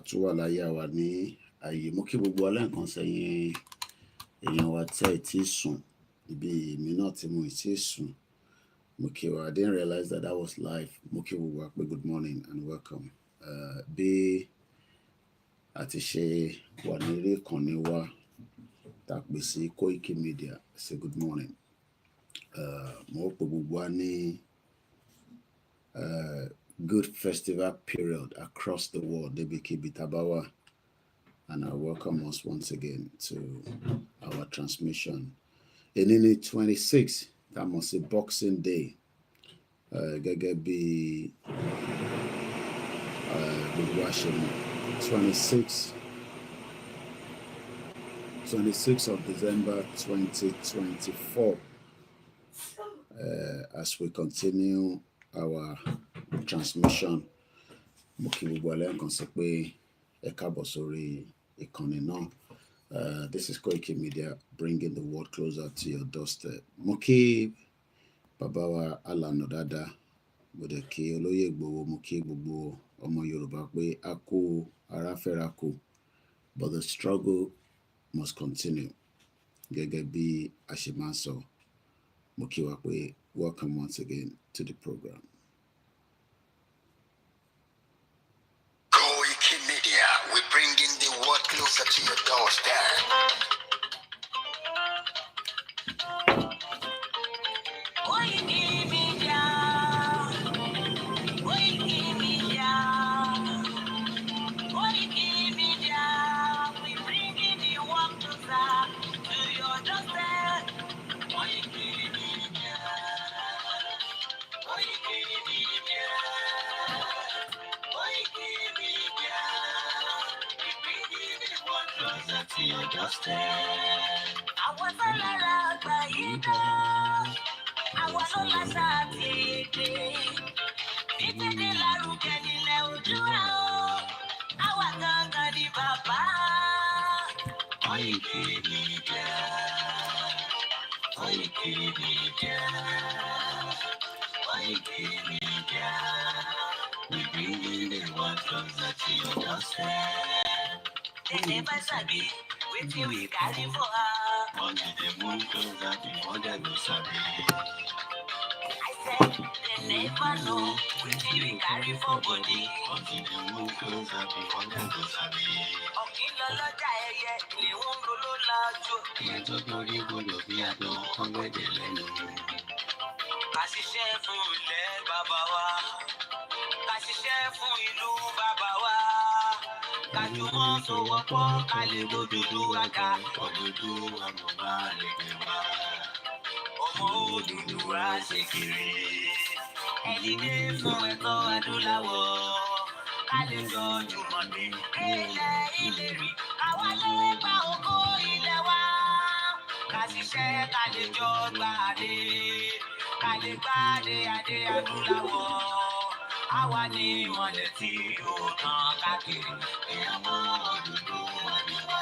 tún wà láyé àwa ní ààyè. Mo kí gbogbo alẹ́ǹkan sẹ́yìn èèyàn wa tí ẹ ti sùn ibi èmi náà tí mo ti sùn. Mo kí wa, I didn't realize that was live. Mo kí gbogbo wa pé good morning and welcome. Bí a ti ṣe wà ní eré ìkànnì wa tá pè sí Koikimedia, say good morning. Mo hope gbogbo wa ní good festival period across the world, Debiki Tabawa, and I welcome us once again to our transmission. In the 26th, that must be Boxing Day. Gẹ́gẹ́ bí 26th of December 2024. As we continue our transmission, mo kí gbogbo alẹ́ǹkan sọ pé ẹ káàbọ̀ sórí ìkànnì náà. This is Koikimedia, bringing the world closer to your doorstep. Mo kí bàbá wa Alànà dáadáa, mo dẹ̀ kí olóyè Ìgbòho, mo kí gbogbo ọmọ Yorùbá pé a kú ara fẹ́ra kù, but the struggle must continue. Gẹ́gẹ́ bí a ṣe máa ń sọ, mo kí wa pé welcome once again to the program. Koikimedia, we're bringing the world closer to your doorstep. Koikimedia, Koikimedia, Koikimedia, we're bringing the world closer to your doorstep. Koikimedia, Koikimedia, Koikimedia, we're bringing the world closer to your doorstep. Àwọn sọ́lára àgbà yìí dá, àwọn sọ́lá ṣàtìdé. Ìdílé lárugẹ nílẹ̀ Oòduà o, àwa gangan ni bàbá. Koikimedia, Koikimedia, Koikimedia, we bring the world closer to your doorstep. They never sabi wetin we carry for her. Only they move closer before they go sabi. I said they never know wetin we carry for body. Until they move closer before they go sabi. Ọ̀kìn lọ lọ́jà ẹyẹ, ilé wọn ń lọ lájú. Ìyẹn tó torí gbọdọ̀ bí àdán kan gbẹ̀dẹ̀ lẹ́nu. Ká ṣiṣẹ́ fún ilẹ̀ bàbá wa, ká ṣiṣẹ́ fún ìlú bàbá wa. Ká jùmọ̀ sowọ́pọ̀ ká lè gbódòdó àga. Òdòdó àmọ̀bá lè gbé wá. Ọmọ Odùduwà ṣe kéré. Ẹ dìde fún ẹ̀kọ́ adúláwọ̀. Ká lè jọ jùmọ̀ gbé ilẹ̀ ìlérí. Àwa lè gba ògo ilẹ̀ wa. Ká ṣiṣẹ́ ká lè jọ gbàdé. Ká lè gbàdé adé adúláwọ̀. Àwa ni ìmọ̀lẹ̀ tí ó tàn káàkiri. Ọmọ Odùduwà ni wá.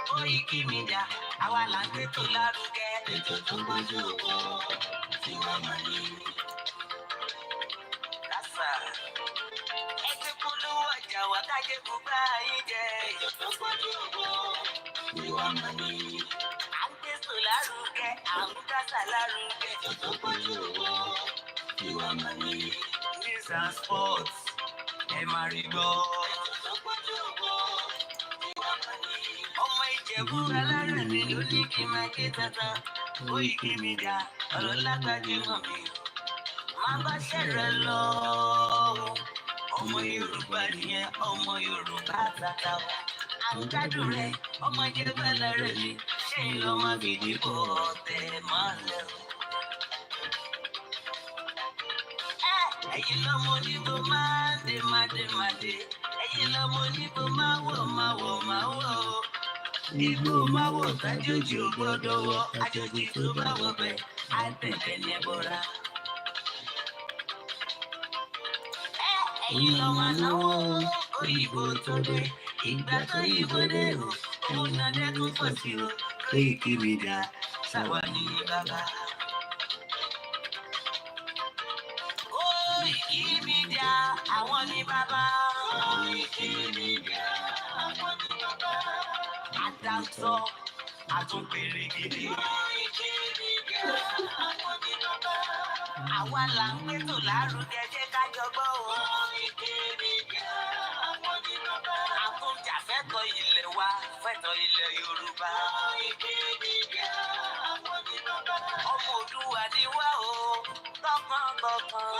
Koikimedia, àwa là ń gbé tó lárugẹ. Ètò tó gbójú owó tí wọ́n máa ní. Lásà, ẹ ti polówó ọjà wa kájé gbogbo ayé jẹ. Ètò tó gbójú owó tí wọ́n máa ní. À ń gbé tó lárugẹ, à ń gbàsà lárugẹ. Ètò tó gbójú owó tí wọ́n máa ní. News and sports, ẹ máa rí gbọ́. Ètò tó gbójú owó tí wọ́n máa ní. Ọmọ Ìjẹ̀bú alárẹ̀ ni ló ní kí n máa ké tantan. Koikimedia, ọlọ́lá gbajúmọ̀ mi. Má bá ṣẹ̀rẹ̀ lọ. Ọmọ Yorùbá nìyẹn, ọmọ Yorùbá tata. À ń gbádùn rẹ̀, ọmọ Ìjẹ̀bú alárẹ̀ ni. Ṣé ìlọ́mọ gidi kò tẹ̀ mọ́lẹ̀ o? Ẹ̀yin lọ́mọ onígbò máa dé. Ẹ̀yin lọ́mọ onígbò máa wọ̀. Igbó máa wọ̀ kájòjì ò gbọ́dọ̀ wọ̀. Àjòjì tó bá wọ̀ bẹ̀ á tẹ̀lé ní ẹbọra. Ẹ̀yin lọ́mọ náwó òyìnbó tó dé. Ìgbà tó yìnbó dé o, òun náà dẹ́kun pọ̀ sí o. Koikimedia, ṣàwa ní bàbá. Koikimedia, àwọn ní bàbá. dáńtọ́ àtúnpèrè gidi. Àwa là ń gbẹ́tò lárugẹ jẹ́ ká jọgbọ́ o. Àtúnjàfẹ́tọ̀ ilẹ̀ wa fẹ́tọ̀ ilẹ̀ Yorùbá. Ọmọ Òdùwà ni wá o tọkàntọkàn.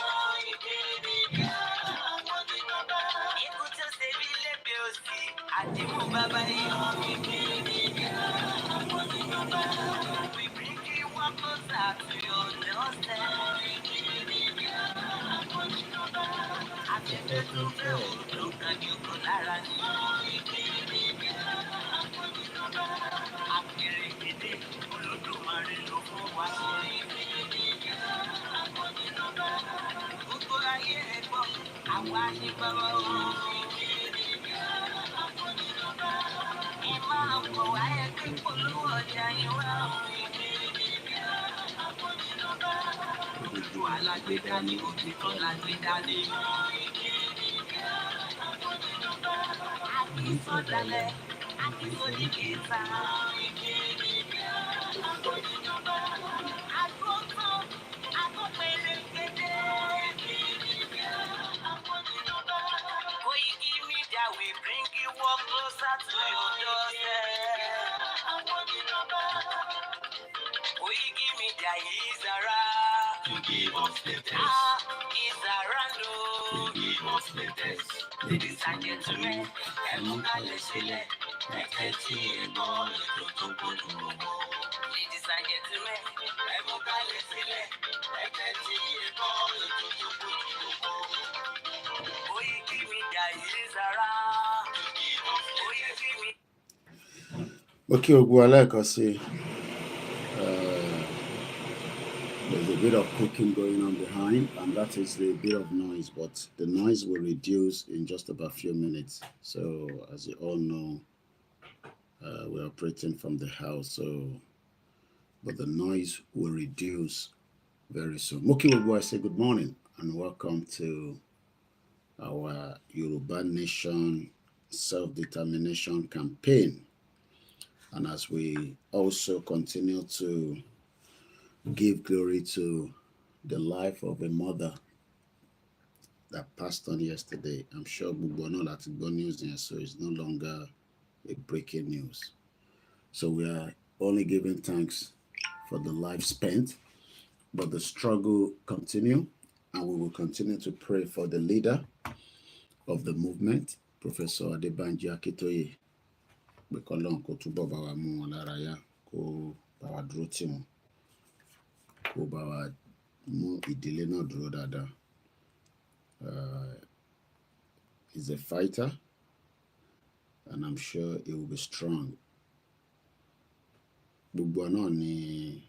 Ikú tó ṣe bí lébi òsì àdìmú bàbá yìí. We bring you one closer to your doorstep. Afẹ́fẹ́ tó fẹ́ òòlù kan ní kò lára ni. Akérèkédé Olódùmarè ló fún wa ṣe. Gbogbo ayé rẹ̀ gbọ́, àwa ní bàbá o. Ẹ máa bọ̀ wá ẹgbẹ́ polówó ọjà yín wá. Òdòdó alágbèdá ni òtítọ́ lágbèdá ni. Àkísọ̀dálẹ̀, àkísọ̀díkẹta. Àtúntò, àtúnpẹ̀lẹ̀gẹ̀dẹ̀. Koikimedia, we bring you one closer to your doorstep. Koikimedia is around to give us the test. Is around to give us the test. Ladies and gentlemen, ẹ mú kalẹ̀ sílẹ̀, ẹ tẹ́tí ẹ gbọ́ ètò tó gbódùn gbogbo. Ladies and gentlemen, ẹ mú kalẹ̀ sílẹ̀, ẹ tẹ́tí ẹ gbọ́ ètò tó gbódùn gbogbo. Koikimedia is around to give us the test. Okay, Ogwaleka say there's a bit of cooking going on behind, and that is the bit of noise, but the noise will reduce in just about a few minutes. So, as you all know, we're operating from the house, but the noise will reduce very soon. Moki Ogwa, I say good morning and welcome to our Yoruba Nation Self-Determination campaign. And as we also continue to give glory to the life of a mother that passed on yesterday, I'm sure Bubono that good news there, so it's no longer a breaking news. So we are only giving thanks for the life spent, but the struggle continue, and we will continue to pray for the leader of the movement, Professor Adebanji Akintoye. Bekolon ko túbọ̀ bá wa mú wọn lára yá, kó bá wa dúró tì wọ́n, kó bá wa mú ìdílé náà dúró dáadáa. He's a fighter, and I'm sure he will be strong. Gbogbo náà ni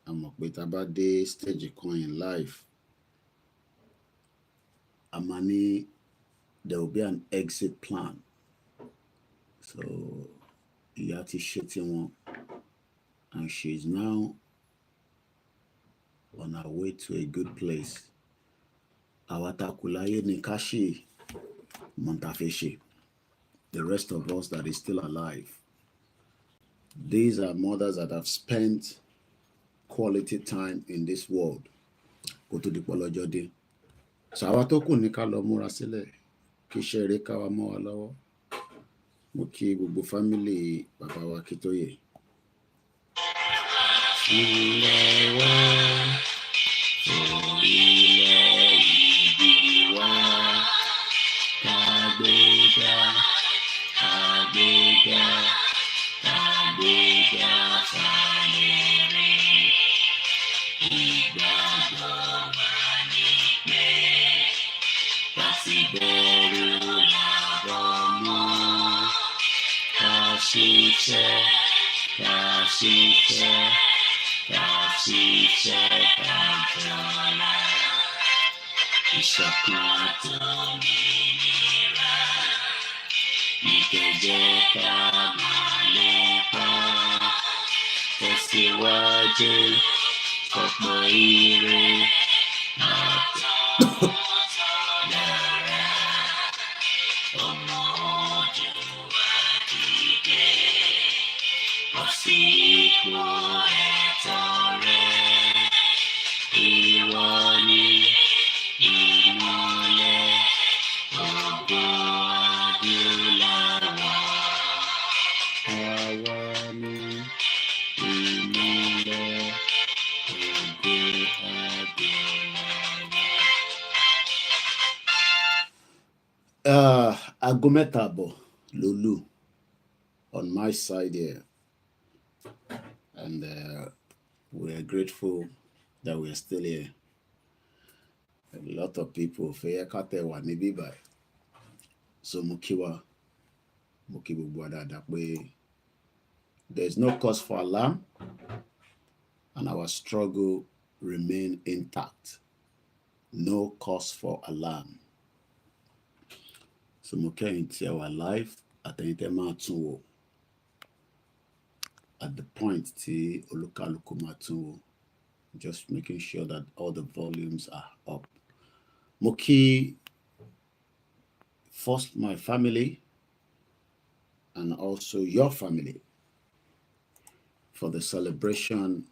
a mọ̀ pé tá a bá dé stage kan in life, a máa ní there will be an exit plan. So ìyá ti ṣe tiwọn, and she is now on her way to a good place. Àwa tá kù láyé ni ká ṣe mọ̀ tá fẹ́ ṣe. The rest of us that is still alive. These are mothers that have spent quality time in this world. Kó tó di pé ọlọ́jọ́ dé. So àwa tó kù ní ká lọ múra sílẹ̀, kí iṣẹ́ rere ká wa mọ́ wa lọ́wọ́. Mo kí gbogbo fámílì bàbá wa Akintoye. Ilẹ̀ wa, orílẹ̀ ìbí wa, kàgbéga, kàgbéga, kàgbéga fàlẹ́rẹ́. Ìgbàgbọ́ wa ni pé láti bẹ̀rù làbọ̀ mú. Kàṣíṣẹ́, kàṣíṣẹ́, kàṣíṣẹ́ kàjọlá. Ìṣọ̀kan àtòmìnira ní kẹjẹ ká máa lépa. Tẹ̀síwájú ọ̀pọ̀ ire àtọ̀lẹ́rẹ́. Ọmọ Òdùwà dìde. Aago mẹ́ta àbọ̀ lulu on my side here, and we are grateful that we are still here. A lot of people fẹ́ ká tẹ̀ wà níbí báyìí, so mo kí gbogbo wa dáadáa pé there is no cause for alarm and our struggle remain intact. No cause for alarm. So mo kẹ́yìn tí ẹ wà live àtẹ̀yìn tẹ́ máa tún wò at the point tí olúkálùkù máa tún wò, just making sure that all the volumes are up. Mo kí first my family and also your family for the celebration,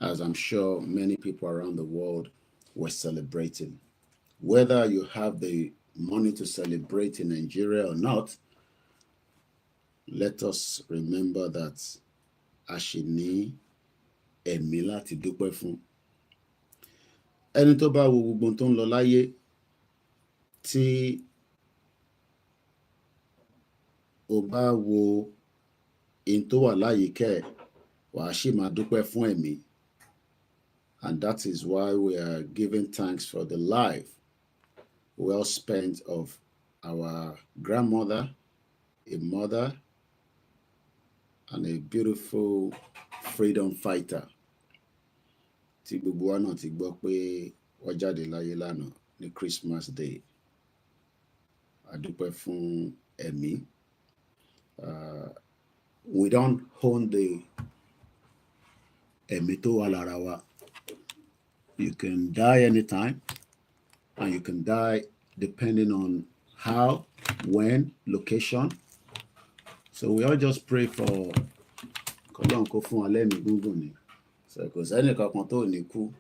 as I'm sure many people around the world were celebrating. Whether you have the money to celebrate in Nigeria or not, let us remember that a ṣì ní ẹ̀mí láti dúpẹ́ fún. Ẹni tó bá wo gbogbo tó ń lọ láyé tí o bá wo in tó wà láyìíká ẹ̀, wàá ṣì máa dúpẹ́ fún ẹ̀mí. And that is why we are giving thanks for the life well spent of our grandmother, a mother, and a beautiful freedom fighter. Tí gbogbo wa náà ti gbọ́ pé wọ́n jáde láyé lánàá ní Christmas Day. A dúpẹ́ fún ẹ̀mí. We don't own the ẹ̀mí tó wà lára wa. You can die anytime, and you can die depending on how, when, location. So we all just pray for Ọlọ́run kó fún wa lẹ́mìí gúngùn ni. So kò sẹ́ni kankan tó ní kú.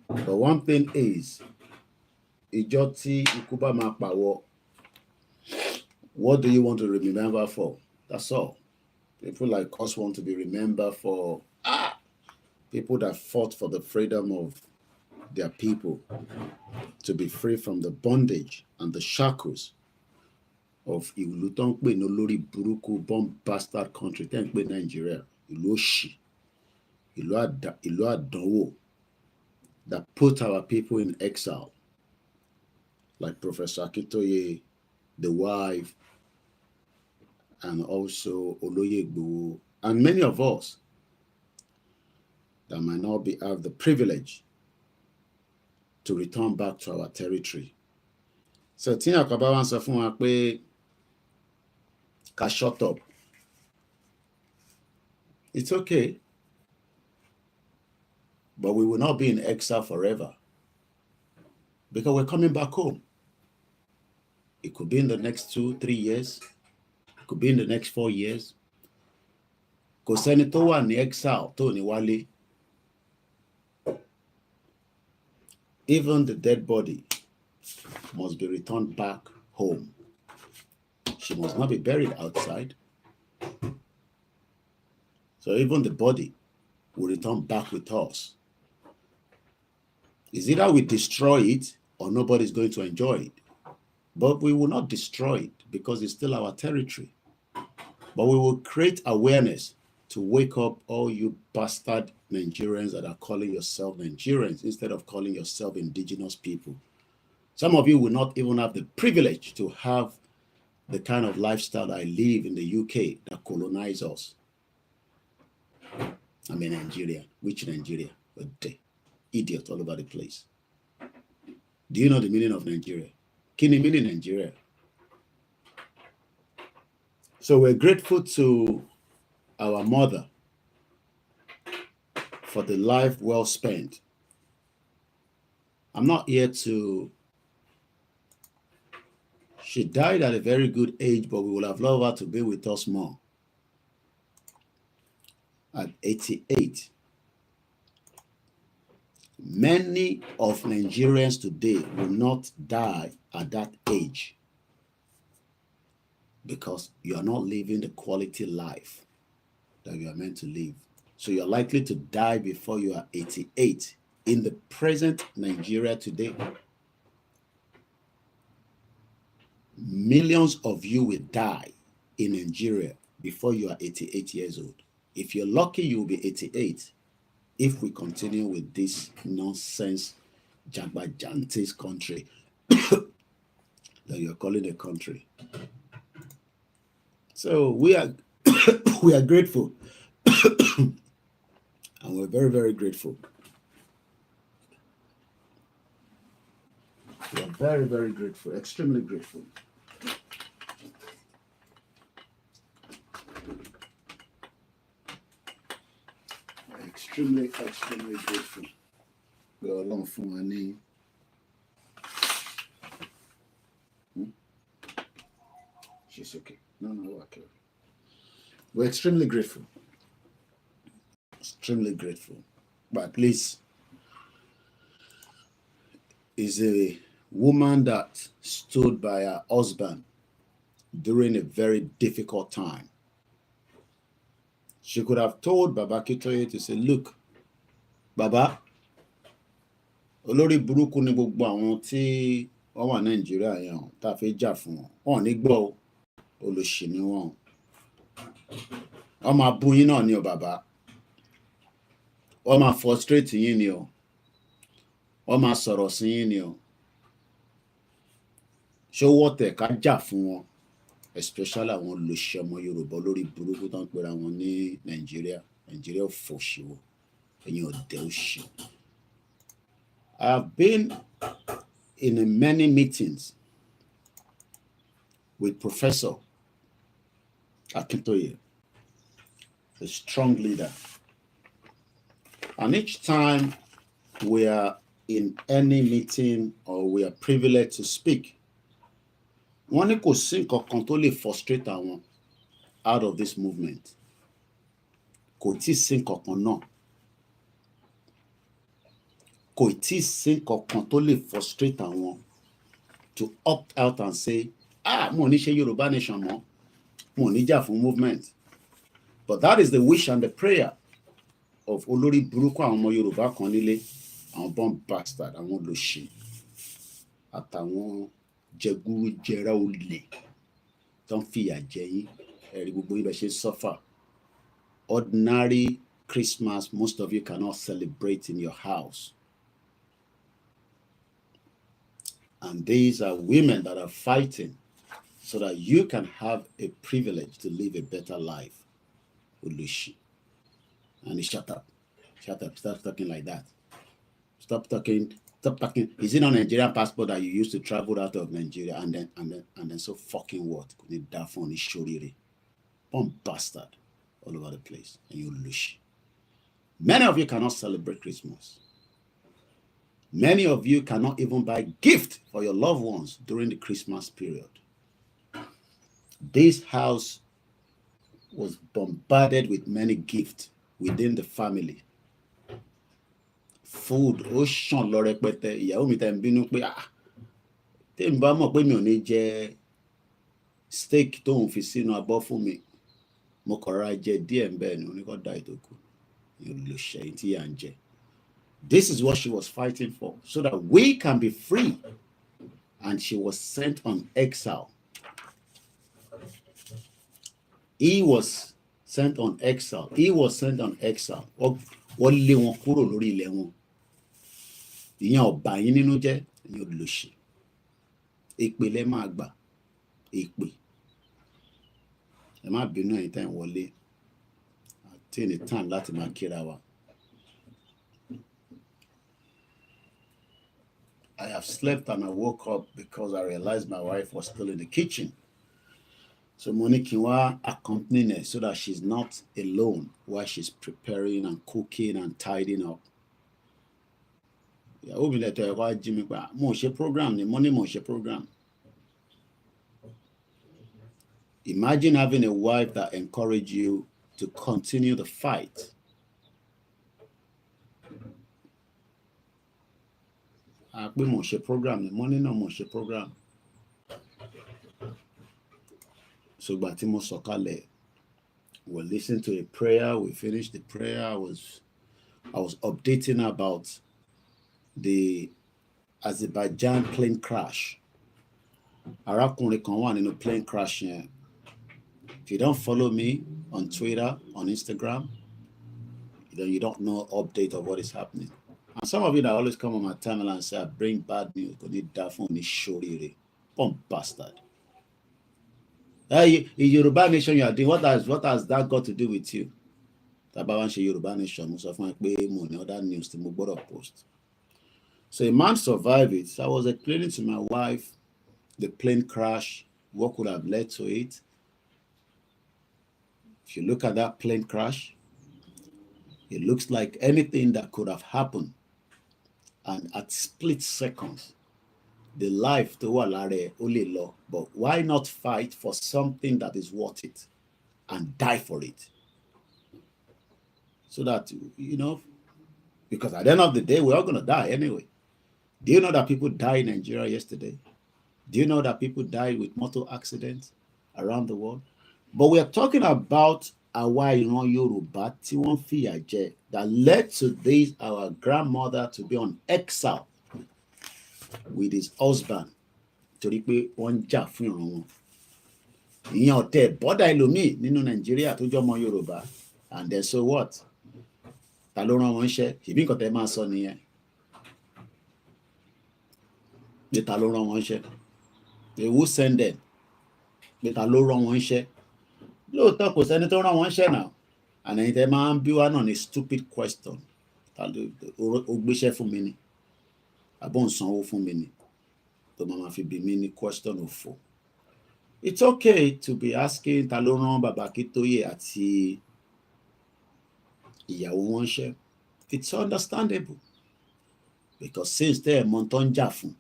But one thing is, ìjọ tí ikú bá máa pàwọ́, what do you want to remember for? That's all. People like us want to be remembered for people that fought for the freedom of their people, to be free from the bondage and the shackles of ìlú tó ń pè ní olórí burúkú bomb bastard country tẹ́ ń pè Nigeria, ìlú òṣì, ìlú àdánwò, that put our people in exile, like Professor Akintoye, the wife, and also Oloye, and many of us that might not have the privilege to return back to our territory. So tí àkàbá wa ń sọ fún wa pé ká shut up, it's okay, but we will not be in exile forever, because we're coming back home. It could be in the next 2-3 years. It could be in the next 4 years. Kò sẹ́ni tó wà ní exile tó ní wálé. Even the dead body must be returned back home. She must not be buried outside. So even the body will return back with us. It's either we destroy it or nobody's going to enjoy it. But we will not destroy it because it's still our territory. But we will create awareness to wake up all you bastard Nigerians that are calling yourself Nigerians instead of calling yourself indigenous people. Some of you will not even have the privilege to have the kind of lifestyle I live in the UK that colonized us. I'm a Nigerian. Which Nigeria? Idiot all over the place. Do you know the meaning of Nigeria? Kini meaning Nigeria. So we're grateful to our mother for the life well spent. I'm not here to... She died at a very good age, but we would have loved her to be with us more. at 88. Many of Nigerians today will not die at that age because you are not living the quality life that you are meant to live. So you're likely to die before you are 88 in the present Nigeria today. Millions of you will die in Nigeria before you are 88 years old. If you're lucky, you will be 88 if we continue with this nonsense Jagbajante's country that you're calling a country. So we are we are grateful. And we're very, very grateful. We are very, very grateful, extremely grateful. Extremely, extremely grateful. We are long for money. She's okay. No, okay. We're extremely grateful. Extremely grateful. But at least is a woman that stood by her husband during a very difficult time. She could have told Baba Akintoye to say, look, Baba, olórí burúkú ni gbogbo àwọn tí wọ́n wà Nàìjíríà yẹn tá a fẹ́ jà fún wọn. Wọ́n ní gbọ́ olóṣì ni wọ́n. Wọ́n máa bú yín náà ni o bàbá. Wọ́n máa frustrate yín ni o. Wọ́n máa sọ̀rọ̀ sí yín ni o. Ṣé wọ́n tẹ̀ ká jà fún wọn? Especially àwọn olóṣì ọmọ Yorùbá olórí burúkú tó ń pera wọn ní Nàìjíríà. Nàìjíríà ò fòṣìwò. Ẹ̀yin ọ̀dẹ̀ òṣì. I have been in many meetings with Professor Akintoye, a strong leader. And each time we are in any meeting or we are privileged to speak, wọ́n ní kò sí nǹkan kan tó lè frustrate àwọn out of this movement. Kò tí sí nǹkan kan náà. Kò tí sí nǹkan kan tó lè frustrate àwọn to opt out and say, mo ní ṣe Yorùbá nation mọ́, mo ní jà fún movement. But that is the wish and the prayer of olórí burúkú àwọn ọmọ Yorùbá kan nílé, àwọn born bastard, àwọn olóṣì, àtàwọn jẹgúrú jẹrá olè tó ń fìyà jẹ yín. Ẹ̀rí gbogbo yín bẹ̀ ṣe suffer. Ordinary Christmas, most of you cannot celebrate in your house. And these are women that are fighting so that you can have a privilege to live a better life. Olushi. And shut up. Shut up. Stop talking like that. Stop talking. Stop talking. Is it on a Nigerian passport that you used to travel out of Nigeria and then so fucking what? Bomb bastard all over the place. And you Olushi. Many of you cannot celebrate Christmas. Many of you cannot even buy gift for your loved ones during the Christmas period. This house was bombarded with many gifts within the family. Food, ṣàn lọ rẹpẹtẹ. Ìyàwó mi tẹ̀ ń bínú pé tí n bá mọ̀ pé mi ò ní jẹ steak tó ń fi sínú abọ́ fún mi, mo kàn ra jẹ díẹ̀ ń bẹ́ẹ̀ ni oníkọ́ da ìtókù. Yóò lò ṣẹ́yìn tí yà ń jẹ. This is what she was fighting for, so that we can be free. And she was sent on exile. He was sent on exile. He was sent on exile. Wọ́n lé wọn kúrò lórí ilẹ̀ wọn. Ìyẹn ọba yín nínú jẹ́, ìyẹn olóṣì. Èpè lẹ máa gbà. Èpè. Ẹ má bínú ẹ̀yin tẹ́ ń wọlé. Àti ní time láti máa kíra wa. I have slept and I woke up because I realized my wife was still in the kitchen. So Monique wa accompanying her so that she's not alone while she's preparing and cooking and tidying up. Yeah, program, the money program. Imagine having a wife that encourages you to continue the fight. We must share program. The money no must share program. So, Batimo Sokale, we listened to a prayer. We finished the prayer. I was updating about the Azerbaijan plane crash. Arákùnrin kan wà nínú plane crash yẹn. If you don't follow me on Twitter, on Instagram, then you don't know update of what is happening. And some of you that always come on my timeline and say, I bring bad news, go need that phone is shorty. Bomb bastard. Hey, in Yoruba nation you are doing, what has that got to do with you? Tabawanshi Yoruba nation, most of my other news to post. So a man survived it. I was explaining to my wife the plane crash, what could have led to it. If you look at that plane crash, it looks like anything that could have happened. And at split seconds, the life to Walare only law. But why not fight for something that is worth it and die for it? So that, you know, because at the end of the day, we're all going to die anyway. Do you know that people died in Nigeria yesterday? Do you know that people died with motor accidents around the world? But we are talking about our Yoruba that led to this, our grandmother to be on exile with his husband. Torí pé wọ́n jà fún ìran wọn. Ìyẹn ọ̀tẹ̀ bọ́dà ẹlòmíì nínú Nàìjíríà tó jọmọ Yorùbá. And then so what? Ta ló rán wọn iṣẹ́? Ìbí nǹkan tẹ́ máa sọ nìyẹn. Pé ta ló rán wọn iṣẹ́? Who send them? Pé ta ló rán wọn iṣẹ́? Lóòótọ́ kò sẹ́ni tó rán wọn iṣẹ́ náà. And ẹ̀yin tẹ́ máa ń bí wá náà ní stupid question. Ta ló gbéṣẹ́ fún mi ni? Àbọ̀ ń sanwó fún mi ni? Tó máa fi bí mi ní question òfò. It's okay to be asking ta ló rán bàbá Akintoye àti ìyàwó wọn iṣẹ́. It's understandable. Because since tẹ́ ẹ̀ mọ̀ tó ń jà fún.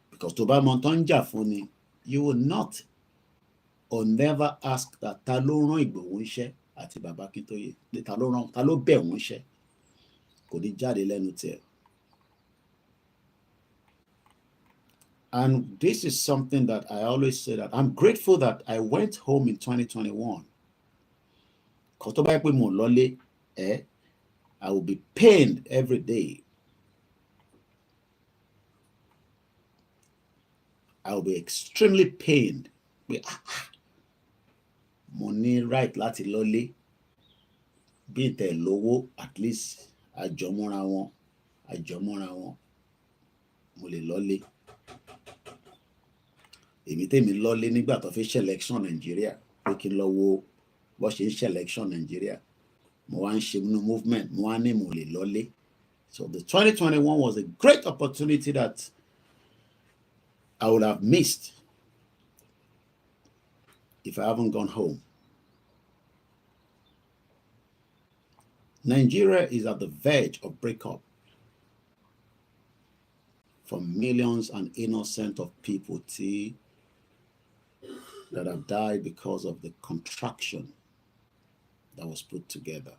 Because tó bá mọ̀ tó ń jà fún ni, you will not or never ask that ta ló rán Ìgbòho iṣẹ́ àti bàbá Akintoye. Ta ló bẹ̀ wọ́n iṣẹ́. Kò ní jáde lẹ́nu tiẹ̀. And this is something that I always say that I'm grateful that I went home in 2021. I will be pained every day. I will be extremely pained. Money right láti lọlé. Bí tẹ̀ lówó, at least àjọmọ́ra wọn. Mo lè lọlé. Èmi tèmi lọlé nígbà tó fi ṣe election Nigeria. Pé kí n lọ wo bó ṣe ń ṣe election Nigeria. Mo wá ń ṣe nínú movement. Mo wá ní mo lè lọlé. So the 2021 was a great opportunity that I would have missed if I haven't gone home. Nigeria is at the verge of breakup for millions and innocent of people that have died because of the contraction that was put together.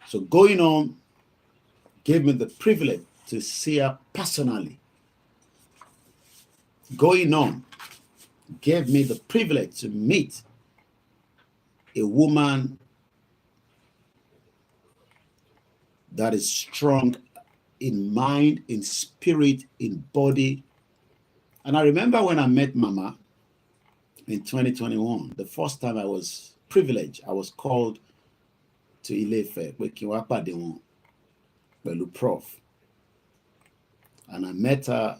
So going on gave me the privilege to see her personally. Going on gave me the privilege to meet a woman that is strong in mind, in spirit, in body. And I remember when I met Mama in 2021, the first time I was privileged, I was called to Ile-Ife, pẹ̀lú Prof. And I met her,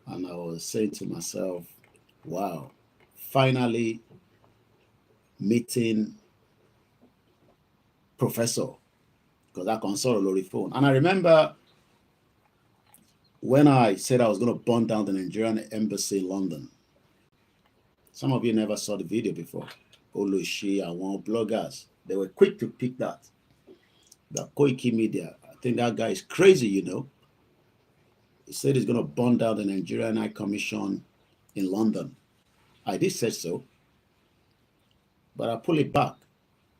and I was saying to myself, wow, finally meeting Professor, because I can sort of on the phone. And I remember when I said I was going to burn down the Nigerian embassy in London. Some of you never saw the video before. Olushi and one bloggers, they were quick to pick that. The Koikimedia, I think that guy is crazy, you know. He said he's going to burn down the Nigerian High Commission in London. I did say so, but I pull it back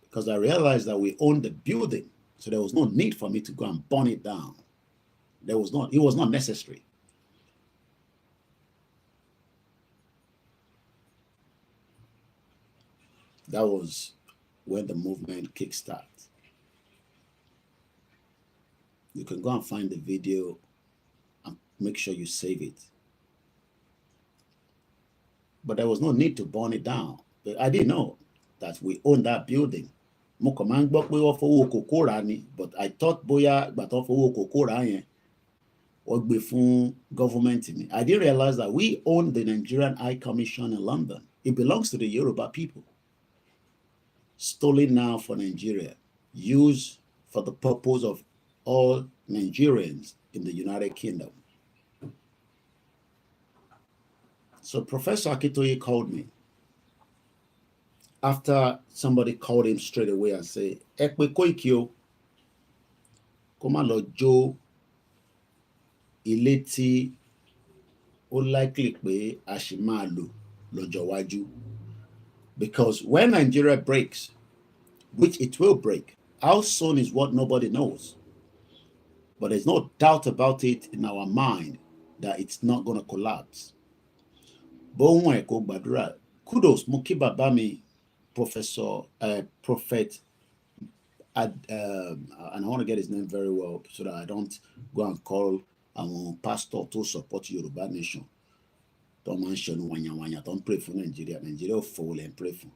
because I realized that we owned the building. So there was no need for me to go and burn it down. It was not necessary. That was when the movement kickstarted. You can go and find the video and make sure you save it. But there was no need to burn it down. But I didn't know that we owned that building. But I thought boya but government. I didn't realize that we own the Nigerian High Commission in London. It belongs to the Yoruba people. Stolen now for Nigeria, used for the purpose of all Nigerians in the United Kingdom. So Professor Akintoye called me after somebody called him straight away and said, Ekpe Koiki o, koma lojo ilé tí ó likely pé a ṣì máa lò lọ́jọ́ iwájú. Because when Nigeria breaks, which it will break, how soon is what nobody knows. But there's no doubt about it in our mind that it's not going to collapse. Kudos Muki Babami, Prophet, and I want to get his name very well so that I don't go and call our pastor to support Yoruba nation. Don't mention wanya, don't pray for Nigeria. Nigeria will fall and pray for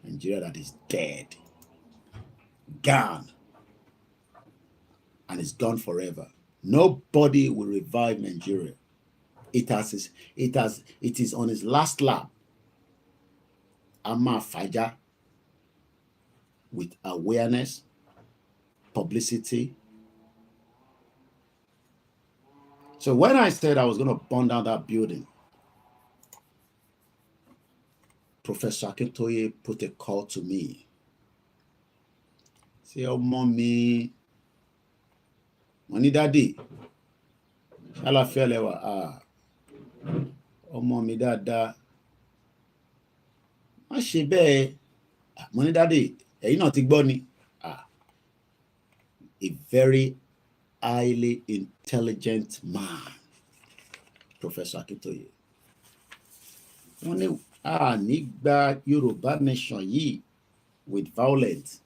Nigeria that is dead, gone, and it's gone forever. Nobody will revive Nigeria. It is on its last lap. Ama Faja, with awareness, publicity. So when I said I was going to burn down that building, Professor Akintoye put a call to me. Say, oh, mommy, money daddy, shall I feel ever? Oh, mommy, dada, I she be money daddy, you not gbọ́ a very highly intelligent man, Professor Akintoye. Wọ́n ní nígbà Yorùbá nation yìí with violence.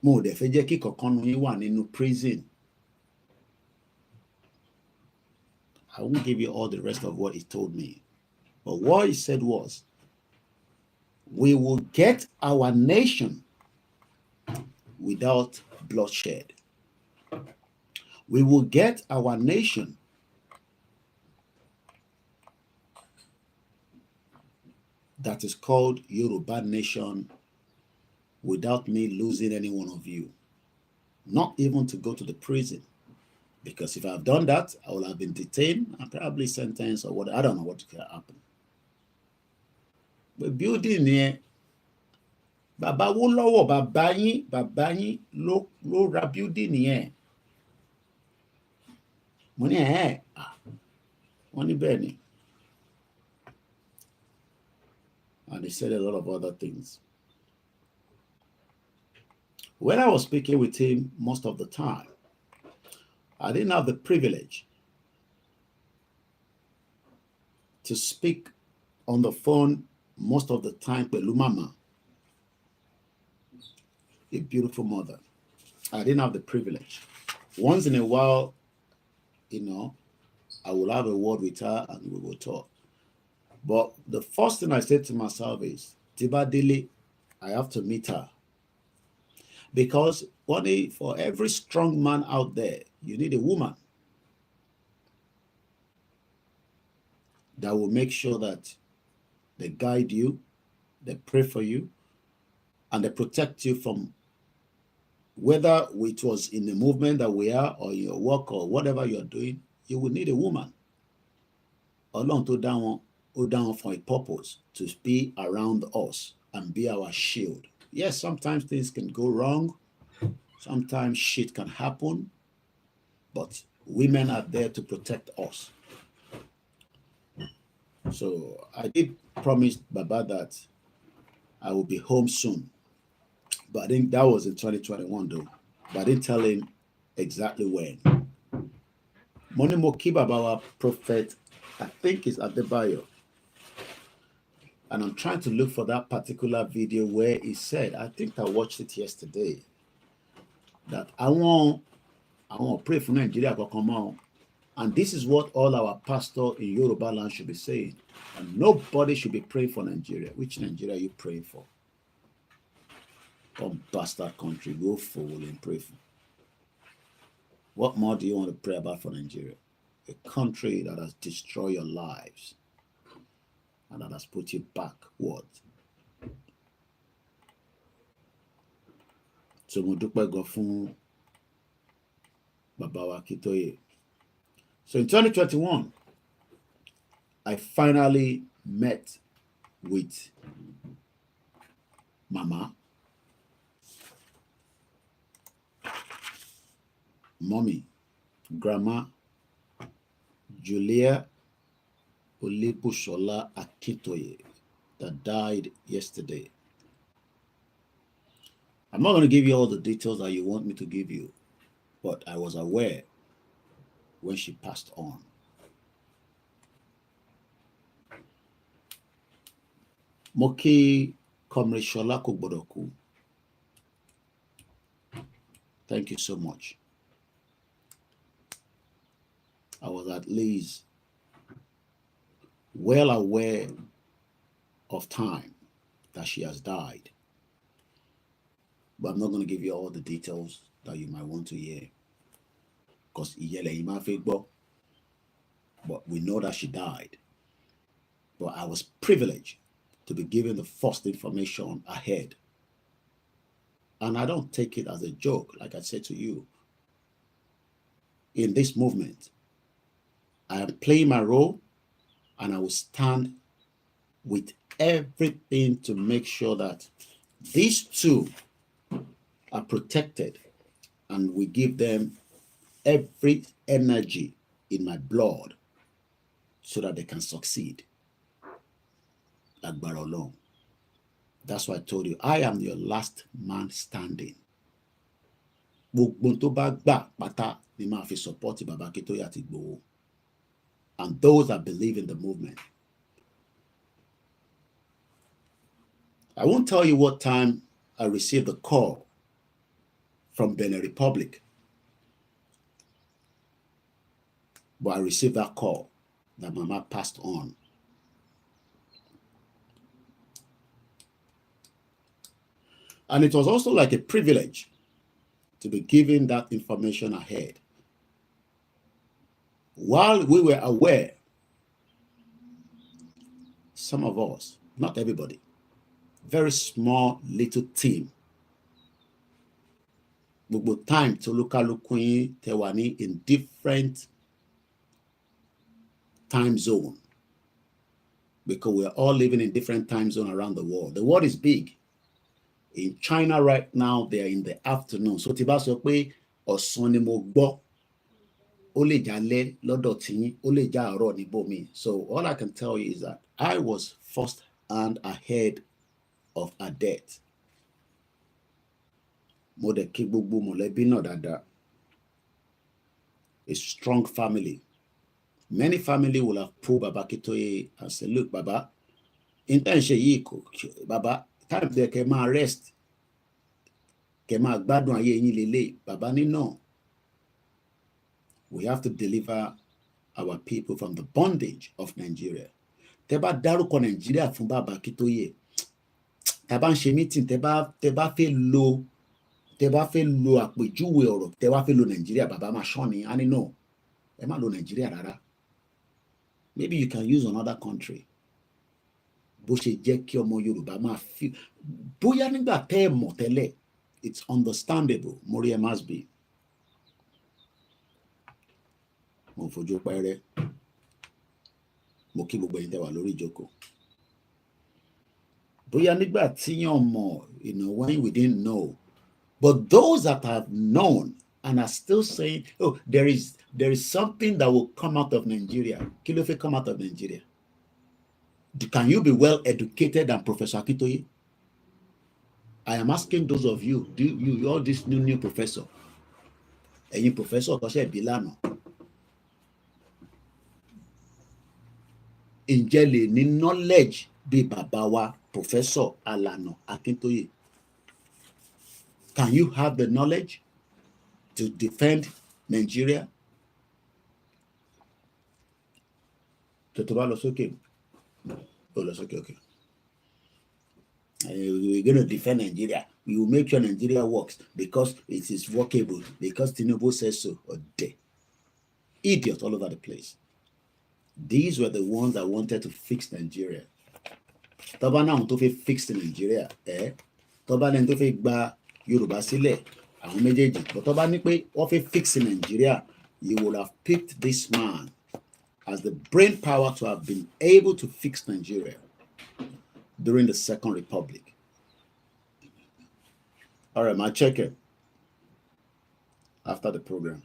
Mo dẹ̀ fẹ́ jẹ́ kí kankan nu yín wà nínú prison. I won't give you all the rest of what he told me. But what he said was, we will get our nation without bloodshed. We will get our nation that is called Yoruba Nation without me losing any one of you. Not even to go to the prison. Because if I've done that, I will have been detained and probably sentenced or what. I don't know what can happen. But building here, Baba wo lọ́wọ́ bàbá yín ló ra building yẹn. Mo ní wọ́n ní bẹ́ẹ̀ ni. And he said a lot of other things. When I was speaking with him most of the time, I didn't have the privilege to speak on the phone most of the time with Mama, a beautiful mother. I didn't have the privilege. Once in a while, I will have a word with her and we will talk. But the first thing I said to myself is, Tibadili, I have to meet her. Because for every strong man out there, you need a woman that will make sure that they guide you, they pray for you, and they protect you from whether it was in the movement that we are or your work or whatever you're doing, you will need a woman. Along to down for a purpose, to be around us and be our shield. Yes, sometimes things can go wrong. Sometimes shit can happen. But women are there to protect us. So I did promise Baba that I will be home soon. But I think that was in 2021 though. But I didn't tell him exactly when. Money Moki Baba prophet, I think it's Adebayo. And I'm trying to look for that particular video where he said, I think I watched it yesterday, that I want to pray for Nigeria to come out. And this is what all our pastors in Yoruba land should be saying. And nobody should be praying for Nigeria. Which Nigeria are you praying for? Some bastard country, go forward and pray for. What more do you want to pray about for Nigeria? A country that has destroyed your lives and that has put you backward. So mo dúpẹ́ gan fún Baba wa Akintoye. So in 2021, I finally met with Mama, Mommy, Grandma Julia Olubusola Akintoye that died yesterday. I'm not going to give you all the details that you want me to give you, but I was aware when she passed on. Moki Komreshola Kogbodoku. Thank you so much. I was at least well aware of time that she has died. But I'm not going to give you all the details that you might want to hear. Because but we know that she died. But I was privileged to be given the first information ahead. And I don't take it as a joke, like I said to you. In this movement, I am playing my role, and I will stand with everything to make sure that these two are protected, and we give them every energy in my blood so that they can succeed. Agbára Ọlọ́run. That's why I told you, I am your last man standing. Gbogbo tó bá gbà pátá ni máa fi support Baba Akintoye àti Igboho. And those that believe in the movement. I won't tell you what time I received a call from Benin Republic. But I received that call that Mama passed on. And it was also like a privilege to be given that information ahead. While we were aware, some of us, not everybody, very small little team, gbogbo time to lukalukuyin tewani in different time zone, because we're all living in different time zone around the world. The world is big. In China right now, they are in the afternoon. So tí bá sọ pé ọ̀sán ni mo gbọ́, ó lè jálẹ́ lọ́dọ̀ tiyín, ó lè já àárọ̀ níbòmíì. So all I can tell you is that I was first and ahead of her death. Mo dẹ̀ kí gbogbo mọ̀lẹ́bí náà dáadáa. A strong family. Many family will have pulled Baba Akintoye and say, look, Baba, intention yìí, Baba, time there kẹ́ máa rest, kẹ́ máa gbádùn ayé yín lélẹ̀. Baba ní no. We have to deliver our people from the bondage of Nigeria. Tẹ́ bá dárúkọ Nigeria fún Baba Akintoye, tẹ́ bá ń ṣe meeting, tẹ́ bá fẹ́ lo àpèjúwe ọ̀rọ̀, tẹ́ bá fẹ́ lo Nigeria, Baba máa ṣọ́ ni. A ní no, ẹ má lo Nigeria rárá. Maybe you can use another country. Bó ṣe jẹ́ kí ọmọ Yorùbá máa fi bóyá nígbà tẹ́ ẹ mọ̀ tẹ́lẹ̀, it's understandable. Mori must be. Mo fojú pẹ́rẹ́. Mo kí gbogbo ẹ̀yin tẹ́ wà lórí ìjókòó. Bóyá nígbà tíyàn mọ̀, when we didn't know. But those that have known and are still saying, oh, there is something that will come out of Nigeria. Kí ló fẹ́ come out of Nigeria? Can you be well educated than Professor Akintoye? I am asking those of you, all this new professor, ẹ̀yin professor tó ṣe bí lánàá, ǹjẹ́ lè ní knowledge bí bàbá wa Professor Alana Akintoye? Can you have the knowledge to defend Nigeria? Tó bá lọ sókè, okay. We're going to defend Nigeria. We will make sure Nigeria works because it is workable, because Tinubu says so. Or dead. Idiots all over the place. These were the ones that wanted to fix Nigeria. Tọ́ba náà tó fẹ́ fix Nigeria, tọ́ba náà tó fẹ́ gba Yorùbá sílẹ̀, àwọn méjèèjì. But tọ́ba ní pé wọ́n fẹ́ fix Nigeria, you would have picked this man as the brain power to have been able to fix Nigeria during the Second Republic. All right, my check-in after the program.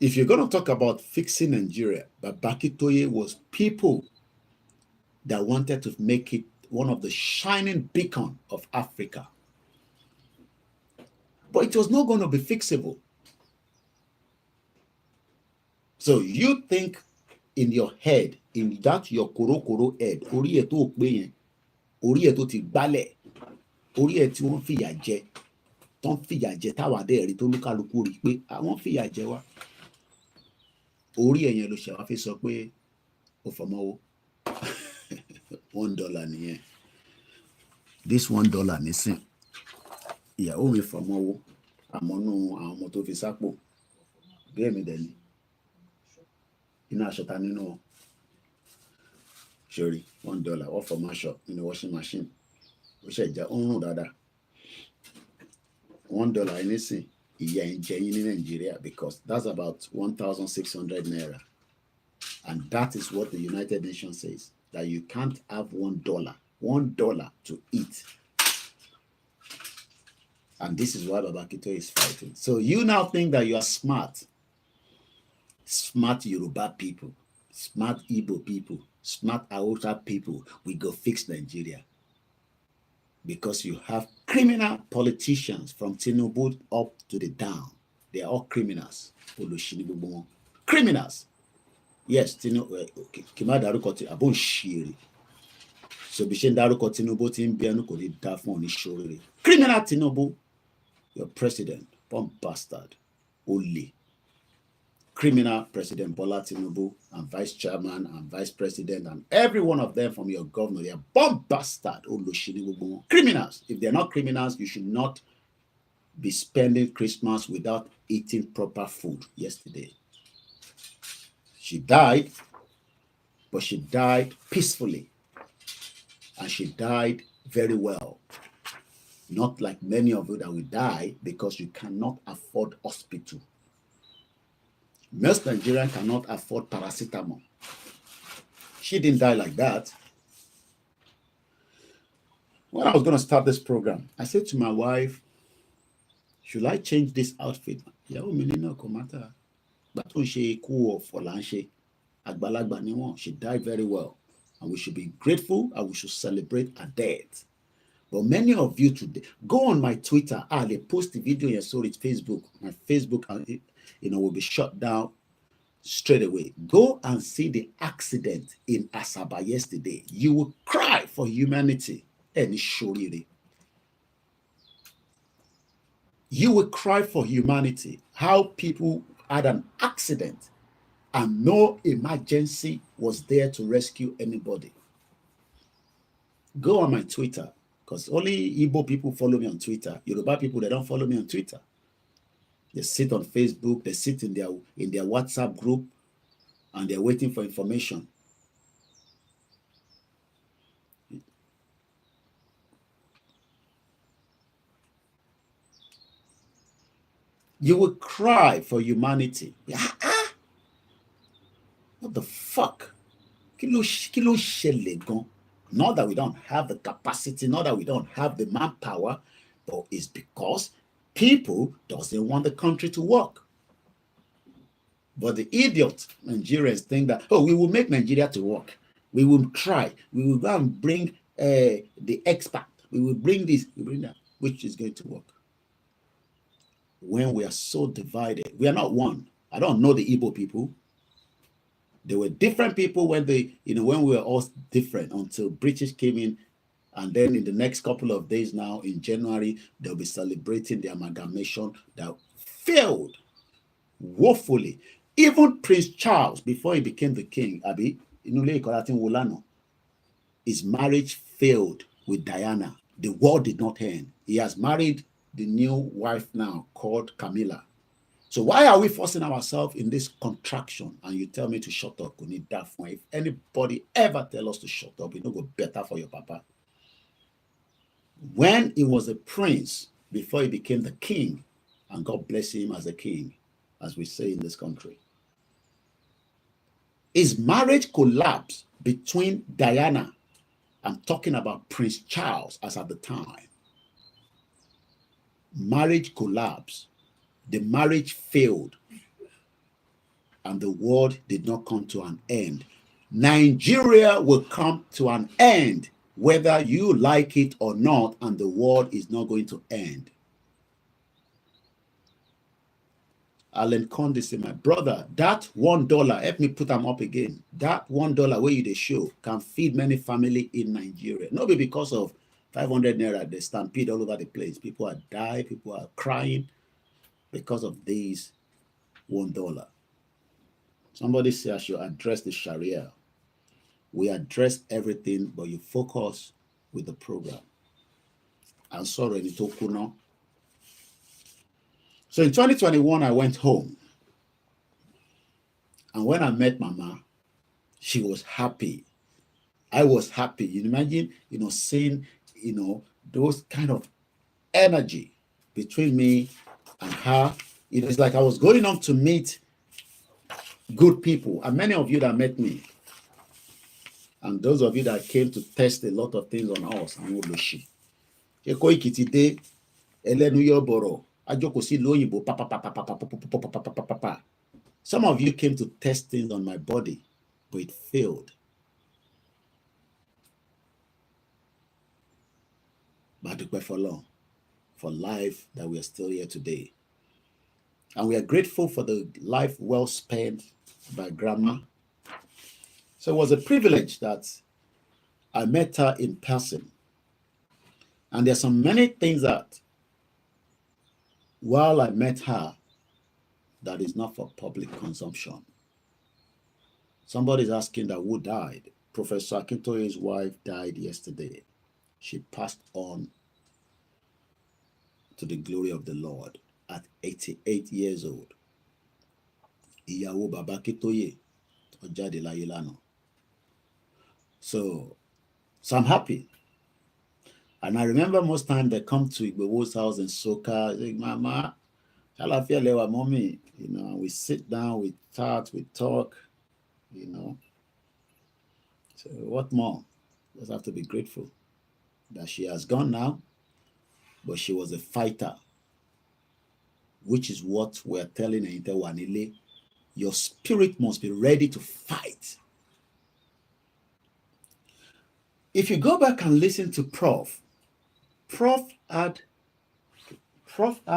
If you're going to talk about fixing Nigeria, but Akintoye was people that wanted to make it one of the shining beacon of Africa. But it was not going to be fixable. So you think in your head, in that your koro head, orí ẹ̀ tó pé yẹn, orí ẹ̀ tó ti gbálẹ̀, orí ẹ̀ tí wọ́n fìyà jẹ, tó ń fìyà jẹ táwa dé rí tó lúkálukú rí pé àwọn fìyà jẹ wá. Orí ẹ̀ yẹn ló ṣe wá fi sọ pé ó fọmọ́wó. $1 nìyẹn. This $1 nísìn. Ìyàwó mi fọmọ́wó. Àmọ́nú àwọn ọmọ tó fi sápò. Bẹ́ẹ̀ mi dẹ̀ ni. Iná aṣọ ta nínú ṣorí $1 wọ́n fọmọ́ aṣọ nínú washing machine. Ó ṣe ìjà ó ń rùn dáadáa. $1 nísìn. Ìyà ń jẹ yín ní Nigeria because that's about 1,600 naira. And that is what the United Nations says, that you can't have $1 to eat. And this is why Baba Akintoye is fighting. So you now think that you are smart Yoruba people, smart Igbo people, smart Hausa people, we go fix Nigeria. Because you have criminal politicians from Tinubu up to the down. They are all criminals. Criminals. Yes, Tinubu. Kima daruko ti abon shiri. So bishen daruko Tinubu ti mbianu ko di dafon ni shori. Criminal Tinubu, your president, bomb bastard, only. Criminal President Bola Tinubu and Vice Chairman and Vice President and every one of them from your governor, they are bomb bastard. Criminals. If they're not criminals, you should not be spending Christmas without eating proper food. Yesterday, she died, but she died peacefully. And she died very well. Not like many of you that will die because you cannot afford hospital. Most Nigerians cannot afford paracetamol. She didn't die like that. When I was going to start this program, I said to my wife, should I change this outfit? She died very well. And we should be grateful and we should celebrate her death. But many of you today, go on my Twitter. They post the video and saw it Facebook. My Facebook will be shut down straight away. Go and see the accident in Asaba yesterday. You will cry for humanity. And surely you will cry for humanity. How people had an accident and no emergency was there to rescue anybody. Go on my Twitter, because only Igbo people follow me on Twitter. Yoruba people, they don't follow me on Twitter. They sit on Facebook, they sit in their WhatsApp group, and they're waiting for information. You will cry for humanity. What the fuck? Not that we don't have the capacity, not that we don't have the manpower, but it's because people doesn't want the country to work. But the idiot Nigerians think that, oh, we will make Nigeria to work. We will try. We will go and bring the expert. We will bring this, we bring that, which is going to work. When we are so divided, we are not one. I don't know the Igbo people. There were different people when when we were all different until British came in. And then in the next couple of days now, in January, they'll be celebrating the amalgamation that failed woefully. Even Prince Charles, before he became the king, his marriage failed with Diana. The war did not end. He has married the new wife now called Camilla. So why are we forcing ourselves in this contraction? And you tell me to shut up. If anybody ever tell us to shut up, it will go better for your papa. When he was a prince, before he became the king, and God bless him as a king, as we say in this country, his marriage collapsed between Diana, I'm talking about Prince Charles as at the time. Marriage collapsed. The marriage failed. And the world did not come to an end. Nigeria will come to an end, whether you like it or not, and the world is not going to end. Alan Conde say, my brother, that $1, help me put them up again. That $1 where you they show can feed many family in Nigeria. Not because of 500 naira, they stampede all over the place. People are dying, people are crying because of these $1. Somebody say I should address the Sharia. We address everything, but you focus with the program. And sorry, Nitokuno. So in 2021, I went home. And when I met Mama, she was happy. I was happy. You imagine, seeing, those kind of energy between me and her. It's like I was going on to meet good people. And many of you that met me, and those of you that came to test a lot of things on us, some of you came to test things on my body, but it failed. But for life that we are still here today. And we are grateful for the life well spent by Grandma. So it was a privilege that I met her in person. And there's so many things that while I met her, that is not for public consumption. Somebody's asking that who died. Professor Akintoye's wife died yesterday. She passed on to the glory of the Lord at 88 years old. Ìyàwó Baba Akintoye ó jáde láyé lánàá. So I'm happy. And I remember most times they come to Igbowo's house in Soka, say, Mama, Shalafia lewa mommy, we sit down, we chat, we talk, So what more? Just have to be grateful that she has gone now, but she was a fighter, which is what we're telling Ayinte Wanile. Your spirit must be ready to fight. If you go back and listen to Prof had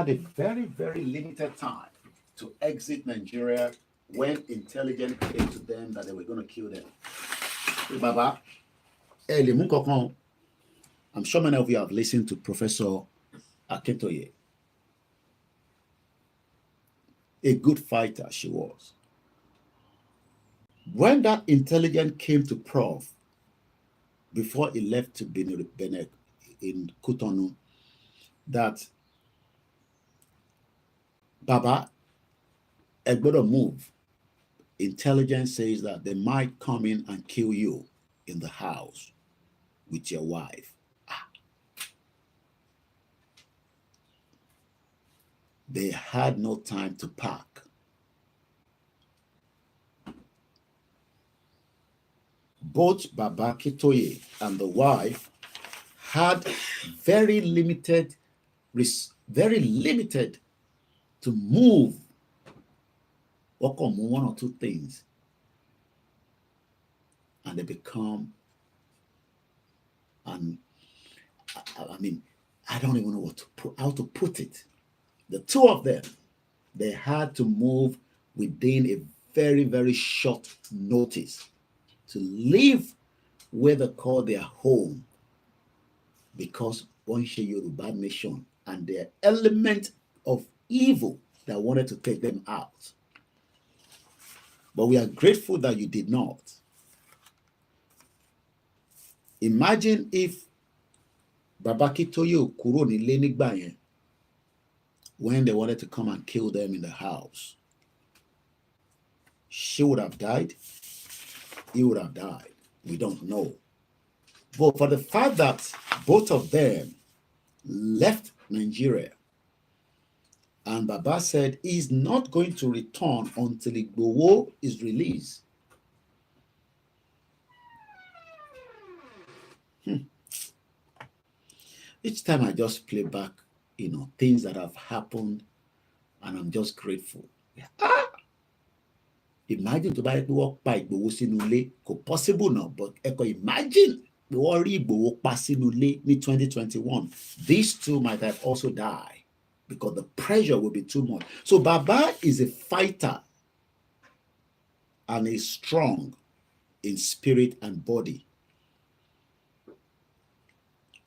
a very, very limited time to exit Nigeria when intelligence came to them that they were going to kill them. Baba, I'm sure many of you have listened to Professor Akintoye. A good fighter she was. When that intelligence came to Prof, before he left to Benin in Cotonou, that Baba, I gotta move. Intelligence says that they might come in and kill you in the house with your wife. They had no time to pack. Both Baba Akintoye and the wife had very limited to move What come one or two things, and they become, and I mean, I don't even know how to put it. The two of them, they had to move within a very, very short notice to leave where they call their home, because one Yoruba nation and their element of evil that wanted to take them out. But we are grateful that you did not. Imagine if Baba Akintoye kúrò nílé nígbà yẹn, when they wanted to come and kill them in the house. She would have died. He would have died. We don't know. But for the fact that both of them left Nigeria, and Baba said he's not going to return until Igboho is released. Each time I just play back, things that have happened, and I'm just grateful. Imagine to buy Igboho pa Igboho sínú ilé, kò possible now, but imagine we rí Igboho pa sínú ilé ní 2021. These two might have also died because the pressure will be too much. So Baba is a fighter and is strong in spirit and body.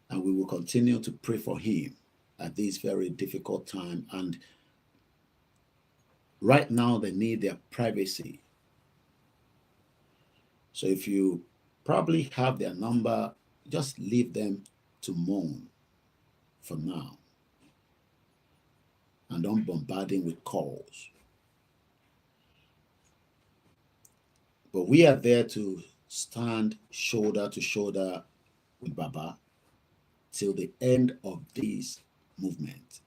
And we will continue to pray for him at this very difficult time. And right now, they need their privacy. So if you probably have their number, just leave them to mourn for now. And don't bombard him with calls. But we are there to stand shoulder to shoulder with Baba till the end of this movement.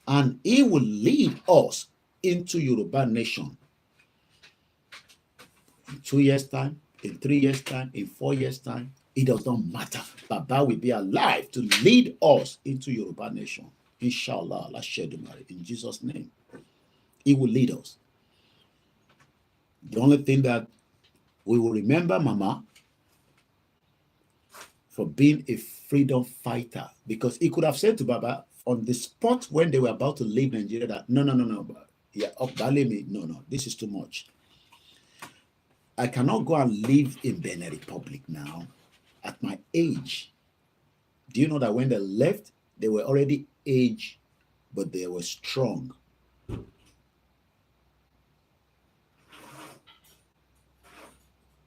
And he will lead us into Yoruba nation in 2 years' time, in 3 years' time, in 4 years' time. It does not matter. Baba will be alive to lead us into Yoruba nation. Inshallah, in Jesus' name. He will lead us. The only thing that we will remember Mama for being a freedom fighter, because he could have said to Baba on the spot when they were about to leave Nigeria that no, this is too much. I cannot go and live in Benin Republic now at my age. Do you know that when they left, they were already aged, but they were strong.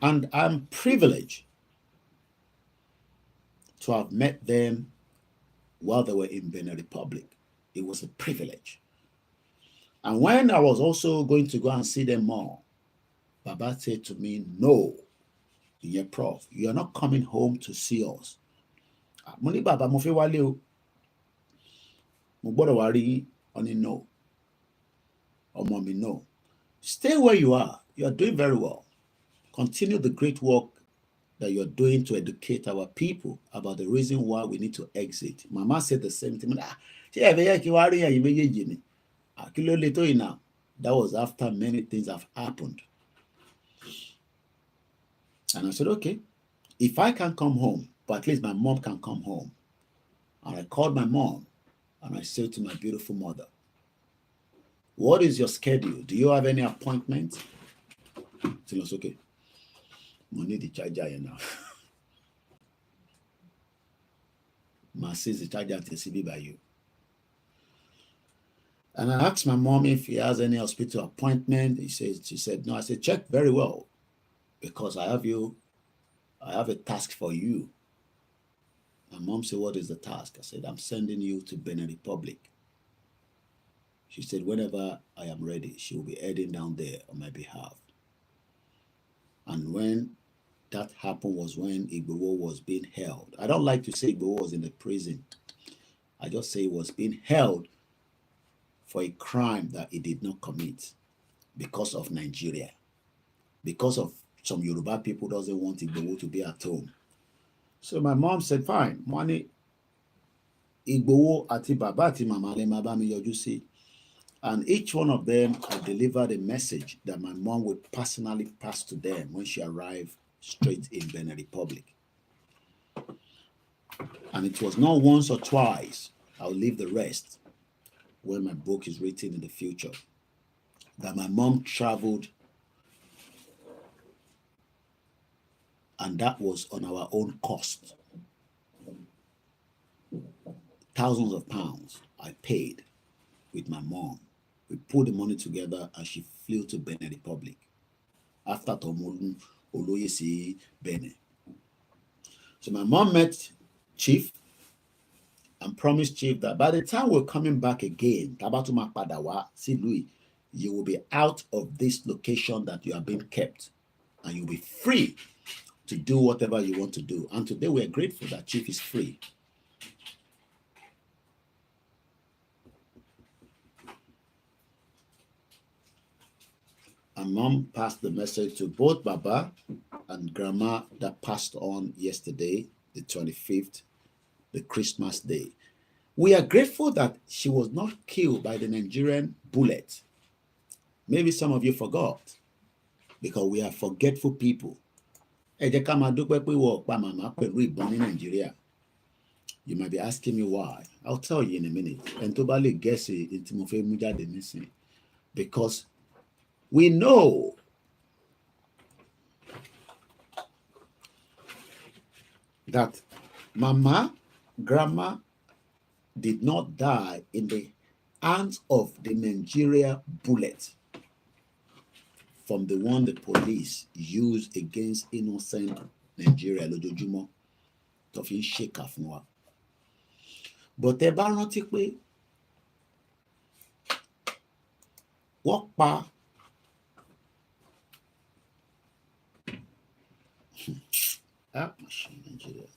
And I'm privileged to have met them while they were in Benin Republic. It was a privilege. And when I was also going to go and see them more, Baba said to me, no, yeah, Prof, you are not coming home to see us. Money Baba mo fẹ́ wálé o. Mo gbọ́dọ̀ wá rí oni no. Ọmọ mi no. Stay where you are. You are doing very well. Continue the great work that you're doing to educate our people about the reason why we need to exit. Mama said the same thing. That was after many things have happened. And I said, okay, if I can't come home, but at least my mom can come home. And I called my mom and I said to my beautiful mother, what is your schedule? Do you have any appointments? She was okay. I need the charger here now. My says the charger to CB by you. And I asked my mom if he has any hospital appointment. She said, no. I said, check very well, because I have a task for you. My mom said, what is the task? I said, I'm sending you to Benin Republic. She said, whenever I am ready, she will be heading down there on my behalf. And when that happened was when Igboho was being held. I don't like to say Igboho was in the prison. I just say he was being held for a crime that he did not commit because of Nigeria. Because of some Yoruba people doesn't want Igboho to be at home. So my mom said, fine, money, Igboho ati baba ati mama le ma ba mi yọjú sí. And each one of them, I delivered a message that my mom would personally pass to them when she arrived straight in Benin Republic. And it was not once or twice. I'll leave the rest when my book is written in the future. That my mom traveled, and that was on our own cost. Thousands of pounds I paid with my mom. We put the money together and she flew to Benin Republic. After Tomolun, Oloyesi, Benin. So my mom met Chief and promised Chief that by the time we're coming back again, Tabatuma Padawa, see Louis, you will be out of this location that you are being kept and you'll be free to do whatever you want to do. And today we're grateful that Chief is free. And mom passed the message to both Baba and Grandma that passed on yesterday, the 25th, the Christmas day. We are grateful that she was not killed by the Nigerian bullet. Maybe some of you forgot, because we are forgetful people. You might be asking me why. I'll tell you in a minute. And to guess it, because we know that Mama, Grandma did not die in the hands of the Nigeria bullet from the one the police used against innocent Nigeria lójoojúmọ́ tó fi ń ṣèkà fún wa. But ẹ bá rántí pé wọ́n pa Nigeria.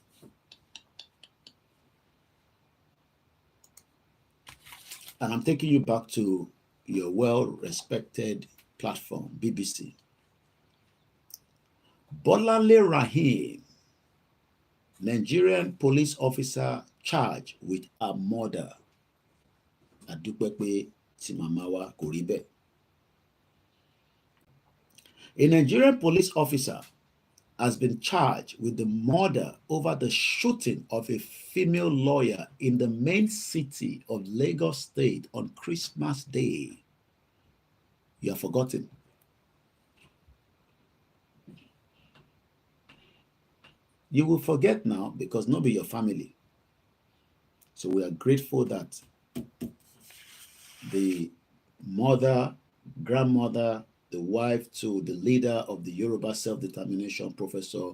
And I'm taking you back to your well-respected platform, BBC. Bolanle Rahim, Nigerian police officer charged with a murder. Adúpẹ́ tí màmá wa kò rí bẹ́ẹ̀. A Nigerian police officer has been charged with the murder over the shooting of a female lawyer in the main city of Lagos State on Christmas Day. You have forgotten. You will forget now because nobody your family. So we are grateful that the mother, grandmother, the wife to the leader of the Yoruba Self-Determination, Professor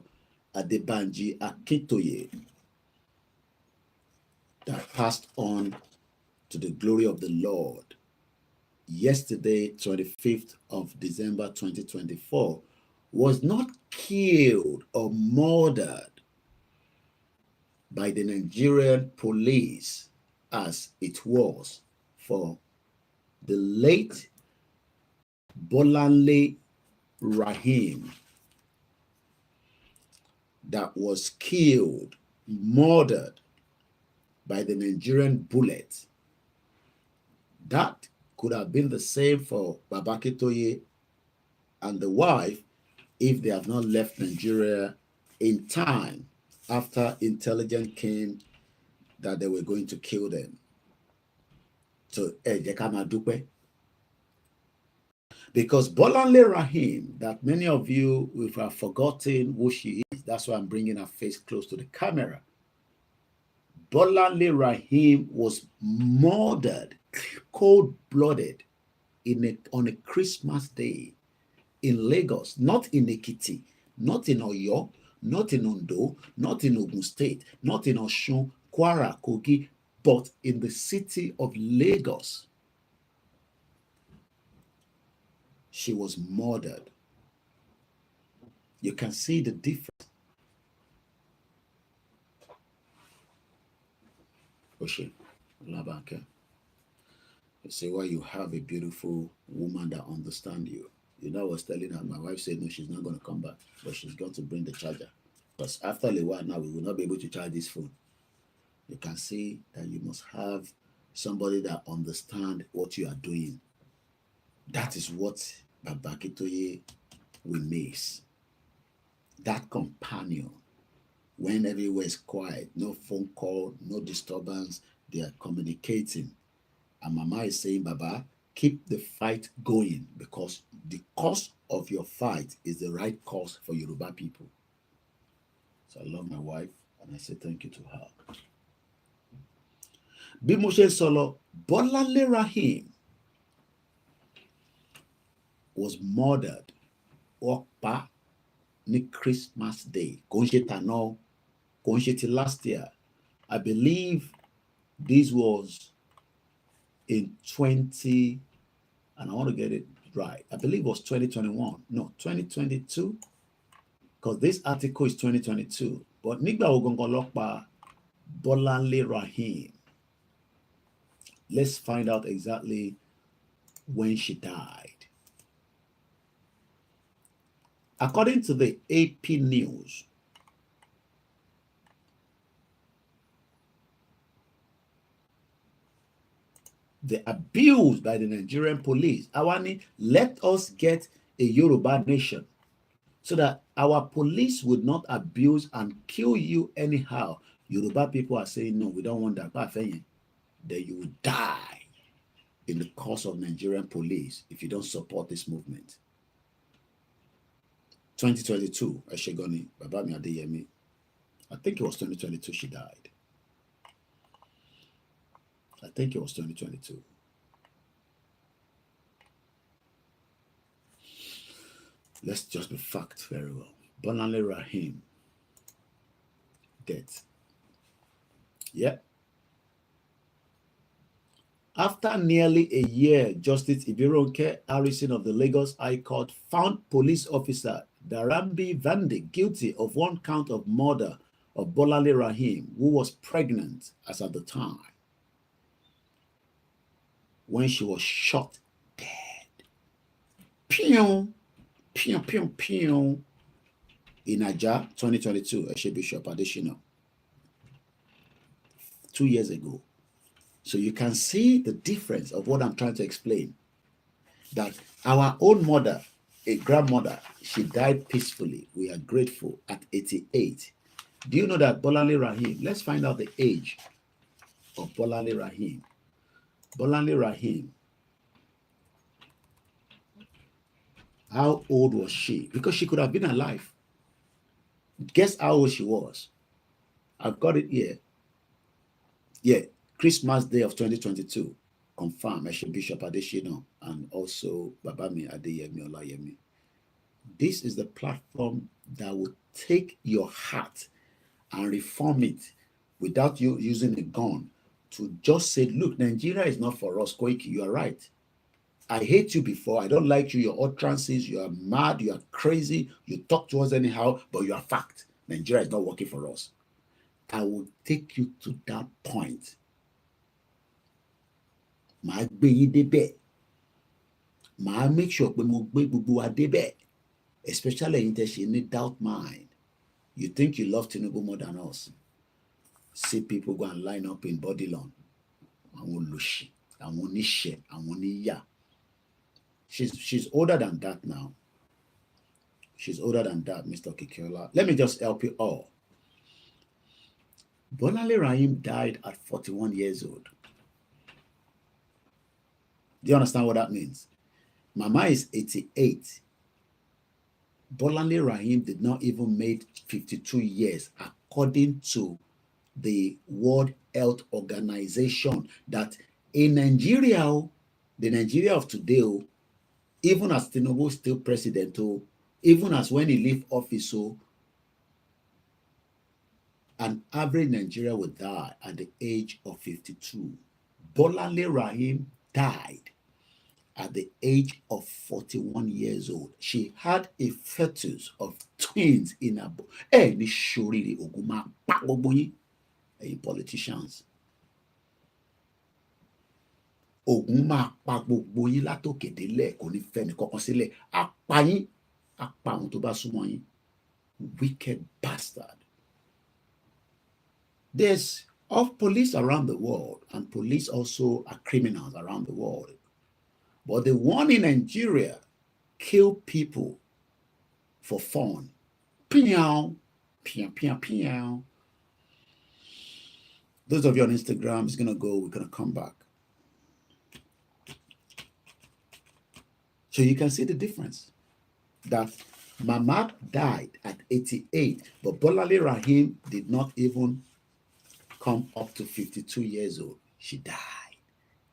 Adebanji Akintoye, that passed on to the glory of the Lord yesterday, 25th of December 2024, was not killed or murdered by the Nigerian police as it was for the late Bolanle Rahim, that was killed, murdered by the Nigerian bullet. That could have been the same for Baba Akintoye and the wife if they have not left Nigeria in time after intelligence came that they were going to kill them. So, because Bolanle Rahim, that many of you will have forgotten who she is, that's why I'm bringing her face close to the camera. Bolanle Rahim was murdered, cold-blooded, on a Christmas day in Lagos, not in Ekiti, not in Oyo, not in Ondo, not in Ogun State, not in Osun, Kwara, Kogi, but in the city of Lagos. She was murdered. You can see the difference. Oshé, Labanke. You see why you have a beautiful woman that understands you. You know, I was telling her, my wife said, no, she's not going to come back, but she's going to bring the charger. Because after a while now, we will not be able to charge this phone. You can see that you must have somebody that understands what you are doing. That is what Baba Akintoye will miss. That companion, when everywhere is quiet, no phone call, no disturbance, they are communicating. And Mama is saying, Baba, keep the fight going, because the cause of your fight is the right cause for Yoruba people. So I love my wife, and I say thank you to her. Bí mo ṣe sọ̀rọ̀, Bọ́láńlé Rahim was murdered or pa ní Christmas Day. Kò ń ṣe tàná, kò ń ṣe ti last year. I believe this was in 20, and I want to get it right. I believe it was 2021. No, 2022. Because this article is 2022. But nígbà wo gangan ló pa Bọ́láńlé Rahim? Let's find out exactly when she died. According to the AP News, the abuse by the Nigerian police, Awani, let us get a Yoruba nation so that our police would not abuse and kill you anyhow. Yoruba people are saying, no, we don't want that. Then you will die in the course of Nigerian police if you don't support this movement. 2022, Eshegoni, Babami Adeyemi. I think it was 2022 she died. I think it was 2022. Let's just be fact very well. Bọ́láńlé Rahim, death. Yeah. After nearly a year, Justice Ibironke Harrison of the Lagos High Court found police officer Darambi Vande guilty of one count of murder of Bọ́láńlé Rahim, who was pregnant as at the time when she was shot dead. Pew, pew, pew, pew. In Aja, 2022, Eshe Bishop Adesina. 2 years ago. So you can see the difference of what I'm trying to explain. That our own mother, a grandmother, she died peacefully. We are grateful at 88. Do you know that Bọ́láńlé Rahim, let's find out the age of Bọ́láńlé Rahim. Bọ́láńlé Rahim, how old was she? Because she could have been alive. Guess how old she was? I've got it here. Yeah, Christmas Day of 2022. Confirm, Eshe Bishop Adesina and also Babami Adeyemi Olayemi. This is the platform that will take your heart and reform it without you using a gun to just say, look, Nigeria is not for us, Koiki, you are right. I hate you before, I don't like you, your utterances, you are mad, you are crazy, you talk to us anyhow, but you are fact. Nigeria is not working for us. I will take you to that point. Màá gbé yín débẹ̀. Màá make sure pé mo gbé gbogbo wa débẹ̀. Especially in the doubt mind. You think you love Tinubu more than us. See people go and line up in Bodilon. Àwọn olòṣì, àwọn oníṣẹ́, àwọn oníyà. She's older than that now. She's older than that, Mr. Kikiola. Let me just help you all. Bọ́láńlé Rahim died at 41 years old. Do you understand what that means? Mama is 88. Bọ́láńlé Rahim did not even make 52 years according to the World Health Organization, that in Nigeria, the Nigeria of today, even as Tinubu is still president, even as when he leave office, an average Nigeria would die at the age of 52. Bọ́láńlé Rahim died at the age of 41 years old. She had a fetus of twins in her body. Ní ṣoríire ogun máa pa gbogbo yín, ẹ̀yin politicians. Ogun máa pa gbogbo yín látòkè délẹ̀, kò ní fẹ́ni kankan sílẹ̀. Á pa yín, á pa àwọn tó bá súnmọ́ yín. Wicked bastard. There's of police around the world, and police also are criminals around the world. But the one in Nigeria kill people for fun. Pew, pew, pew, pew. Those of you on Instagram, it's gonna go, we're gonna come back. So you can see the difference. That Mama died at 88, but Bolale Rahim did not even come up to 52 years old. She died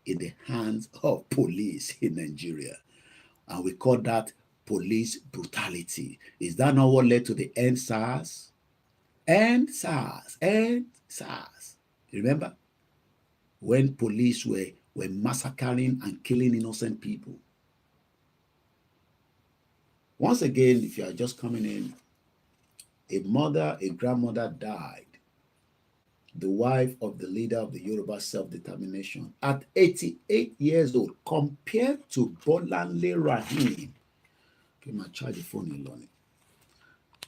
in the hands of police in Nigeria. And we call that police brutality. Is that not what led to the end SARS? End SARS. Remember? When police were massacring and killing innocent people. Once again, if you are just coming in, a grandmother died, the wife of the leader of the Yoruba self-determination, at 88 years old, compared to Bolanle Rahim. Okay, my charge the phone in London.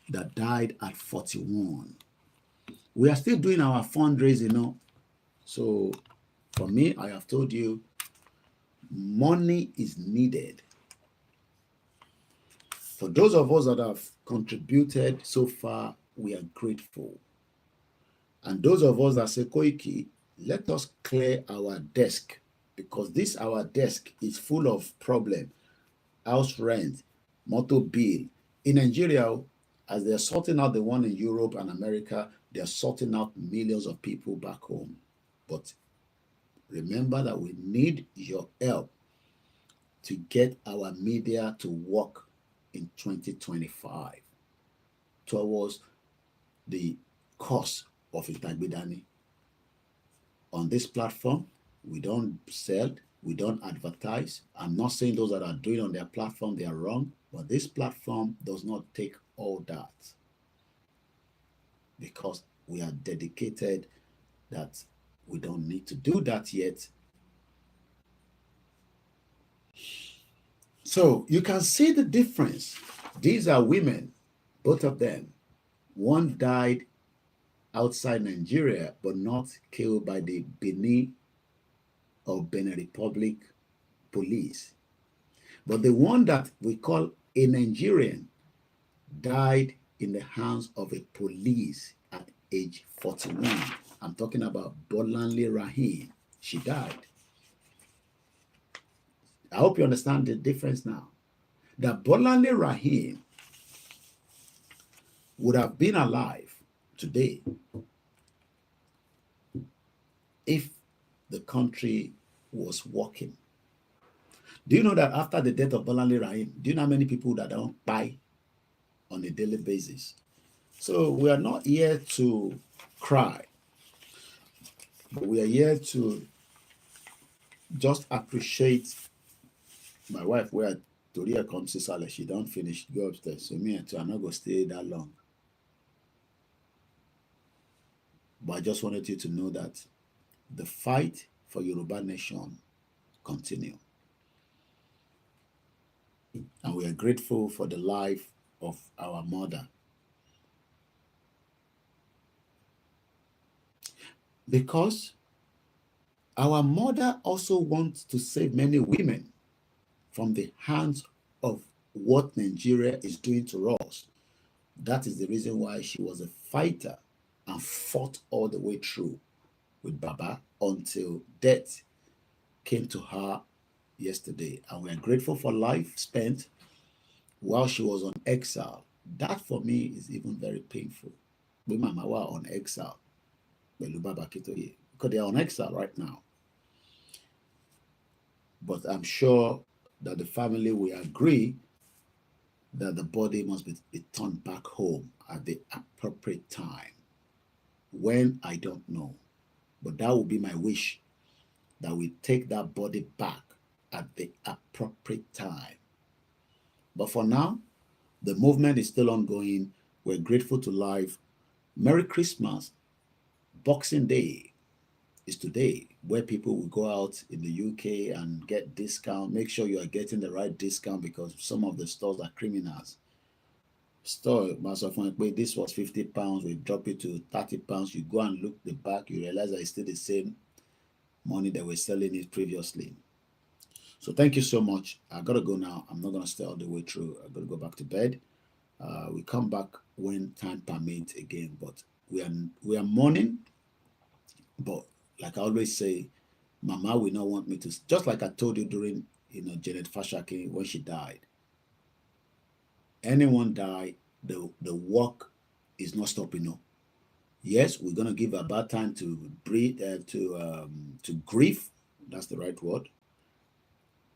That died at 41. We are still doing our fundraising, you know. So for me, I have told you, money is needed. For those of us that have contributed so far, we are grateful. And those of us that say, Koiki, let us clear our desk, because this our desk is full of problem. House rent, motor bill. In Nigeria, as they're sorting out the one in Europe and America, they're sorting out millions of people back home. But remember that we need your help to get our media to work in 2025 towards the cause of Itagbidani. On this platform, we don't sell, we don't advertise. I'm not saying those that are doing on their platform, they are wrong, but this platform does not take all that, because we are dedicated that we don't need to do that yet. So you can see the difference. These are women, both of them. One died outside Nigeria, but not killed by the Benin or Benin Republic police. But the one that we call a Nigerian died in the hands of a police at age 41. I'm talking about Bolanle Rahim. She died. I hope you understand the difference now. That Bolanle Rahim would have been alive today if the country was working. Do you know that after the death of Bolanle Rahim, do you know how many people that don't buy on a daily basis? So we are not here to cry, but we are here to just appreciate my wife. Where Toria comes to Sale, she don't finish, go upstairs. So me and I'm not going to stay that long. But I just wanted you to know that the fight for Yoruba nation continue. And we are grateful for the life of our mother. Because our mother also wants to save many women from the hands of what Nigeria is doing to us. That is the reason why she was a fighter and fought all the way through with Baba until death came to her yesterday. And we are grateful for life spent while she was on exile. That for me is even very painful. We Mama were on exile. Because they are on exile right now. But I'm sure that the family will agree that the body must be returned back home at the appropriate time. When, I don't know. But that will be my wish, that we take that body back at the appropriate time. But for now, the movement is still ongoing. We're grateful to life. Merry Christmas. Boxing Day is today, where people will go out in the UK and get discount. Make sure you are getting the right discount, because some of the stores are criminals. store, this was £50, we drop it to £30. You go and look the back, you realize that it's still the same money that we're selling it previously. So thank you so much. I gotta go now. I'm not gonna stay all the way through. I'm gonna go back to bed. We come back when time permits again, but we are mourning. But like I always say, Mama will not want me to, just like I told you during Janet Fashaki when she died. Anyone die, the work is not stopping. No. Yes, we're gonna give a bad time to breathe, to grieve. That's the right word.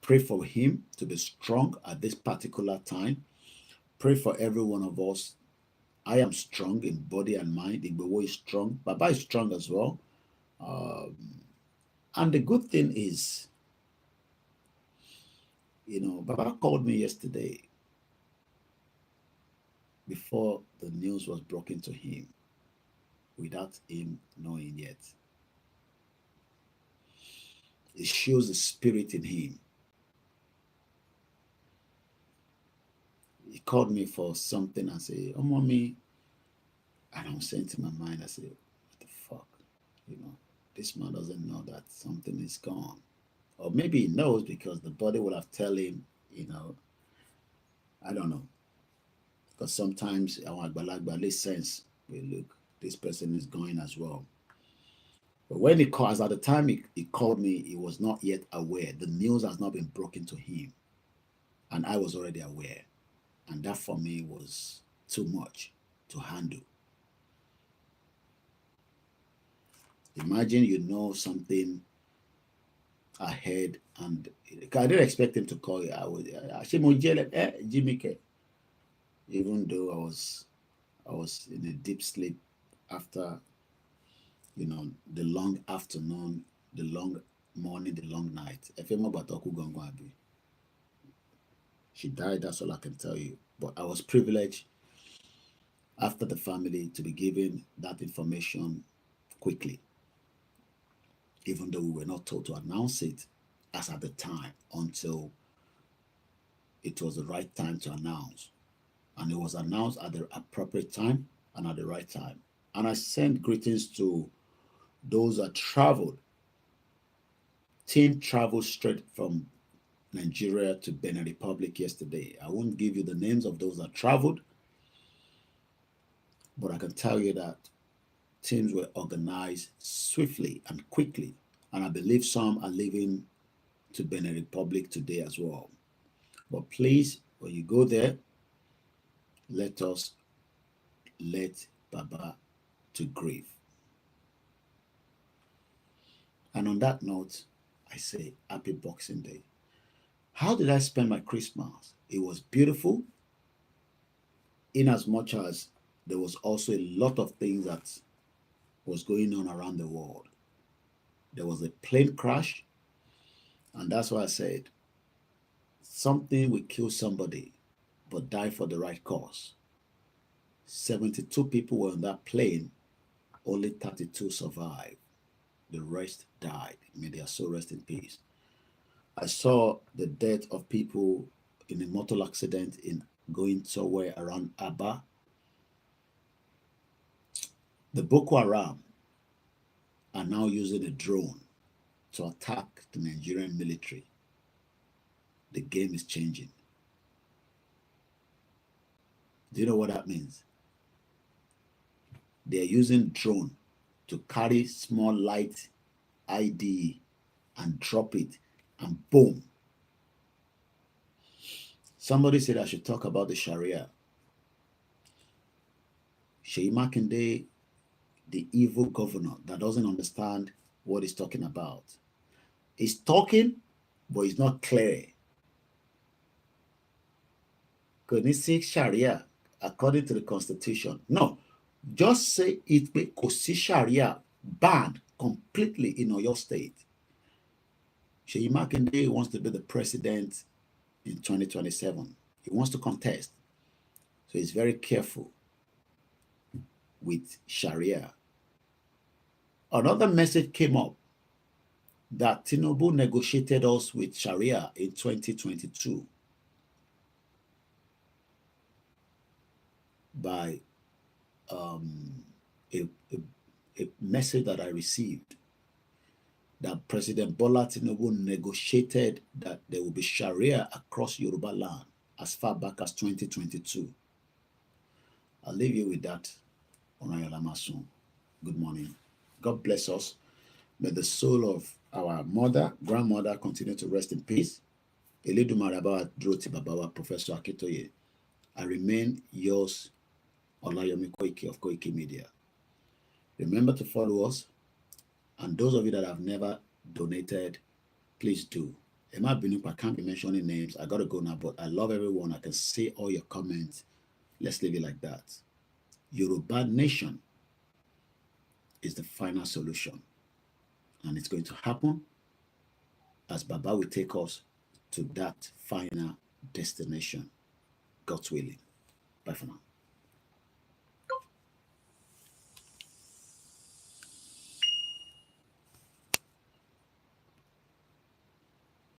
Pray for him to be strong at this particular time. Pray for every one of us. I am strong in body and mind. Igbowo is strong. Baba is strong as well. And the good thing is, Baba called me yesterday before the news was broken to him, without him knowing yet. It shows the spirit in him. He called me for something and said, "Oh, mommy." And I'm saying to my mind, I said, "What the fuck? This man doesn't know that something is gone." Or maybe he knows because the body will have tell him, I don't know. Because sometimes our Agbalagba sense, we look, this person is going as well. But when he calls, at the time he called me, he was not yet aware. The news has not been broken to him. And I was already aware. And that for me was too much to handle. Imagine something ahead, and I didn't expect him to call you. Even though I was in a deep sleep after the long afternoon, the long morning, the long night. She died, that's all I can tell you. But I was privileged after the family to be given that information quickly, even though we were not told to announce it as at the time, until it was the right time to announce. And it was announced at the appropriate time and at the right time. And I sent greetings to those that traveled. Team traveled straight from Nigeria to Benin Republic yesterday. I won't give you the names of those that traveled, but I can tell you that teams were organized swiftly and quickly. And I believe some are leaving to Benin Republic today as well. But please, when you go there, let Baba to grieve. And on that note, I say happy Boxing Day. How did I spend my Christmas? It was beautiful, in as much as there was also a lot of things that was going on around the world. There was a plane crash, and that's why I said something will kill somebody but die for the right cause. 72 people were on that plane, only 32 survived. The rest died. May their soul rest in peace. I saw the death of people in a motor accident in going somewhere around Aba. The Boko Haram are now using a drone to attack the Nigerian military. The game is changing. Do you know what that means? They're using drone to carry small light ID and drop it, and boom. Somebody said I should talk about the Sharia. Seyi Makinde, the evil governor that doesn't understand what he's talking about. He's talking, but he's not clear. Could he say Sharia according to the constitution? No. Just say it may Kosi Sharia banned completely in Oyo State. Seyi Makinde wants to be the president in 2027. He wants to contest. So he's very careful with Sharia. Another message came up that Tinubu negotiated us with Sharia in 2022. by um, a, a, a message that I received that President Bola Tinubu negotiated that there will be Sharia across Yoruba land as far back as 2022. I'll leave you with that. Onayolamasun. Good morning. God bless us. May the soul of our mother, grandmother continue to rest in peace. Eledumare Abawa dúró ti bàbá wa, Professor Akintoye. I remain yours, OLAYOMI KOIKI of Koikimedia. Remember to follow us. And those of you that have never donated, please do. Emma Binup, I can't be mentioning names. I got to go now, but I love everyone. I can see all your comments. Let's leave it like that. Yoruba Nation is the final solution. And it's going to happen as Baba will take us to that final destination. God's willing. Bye for now.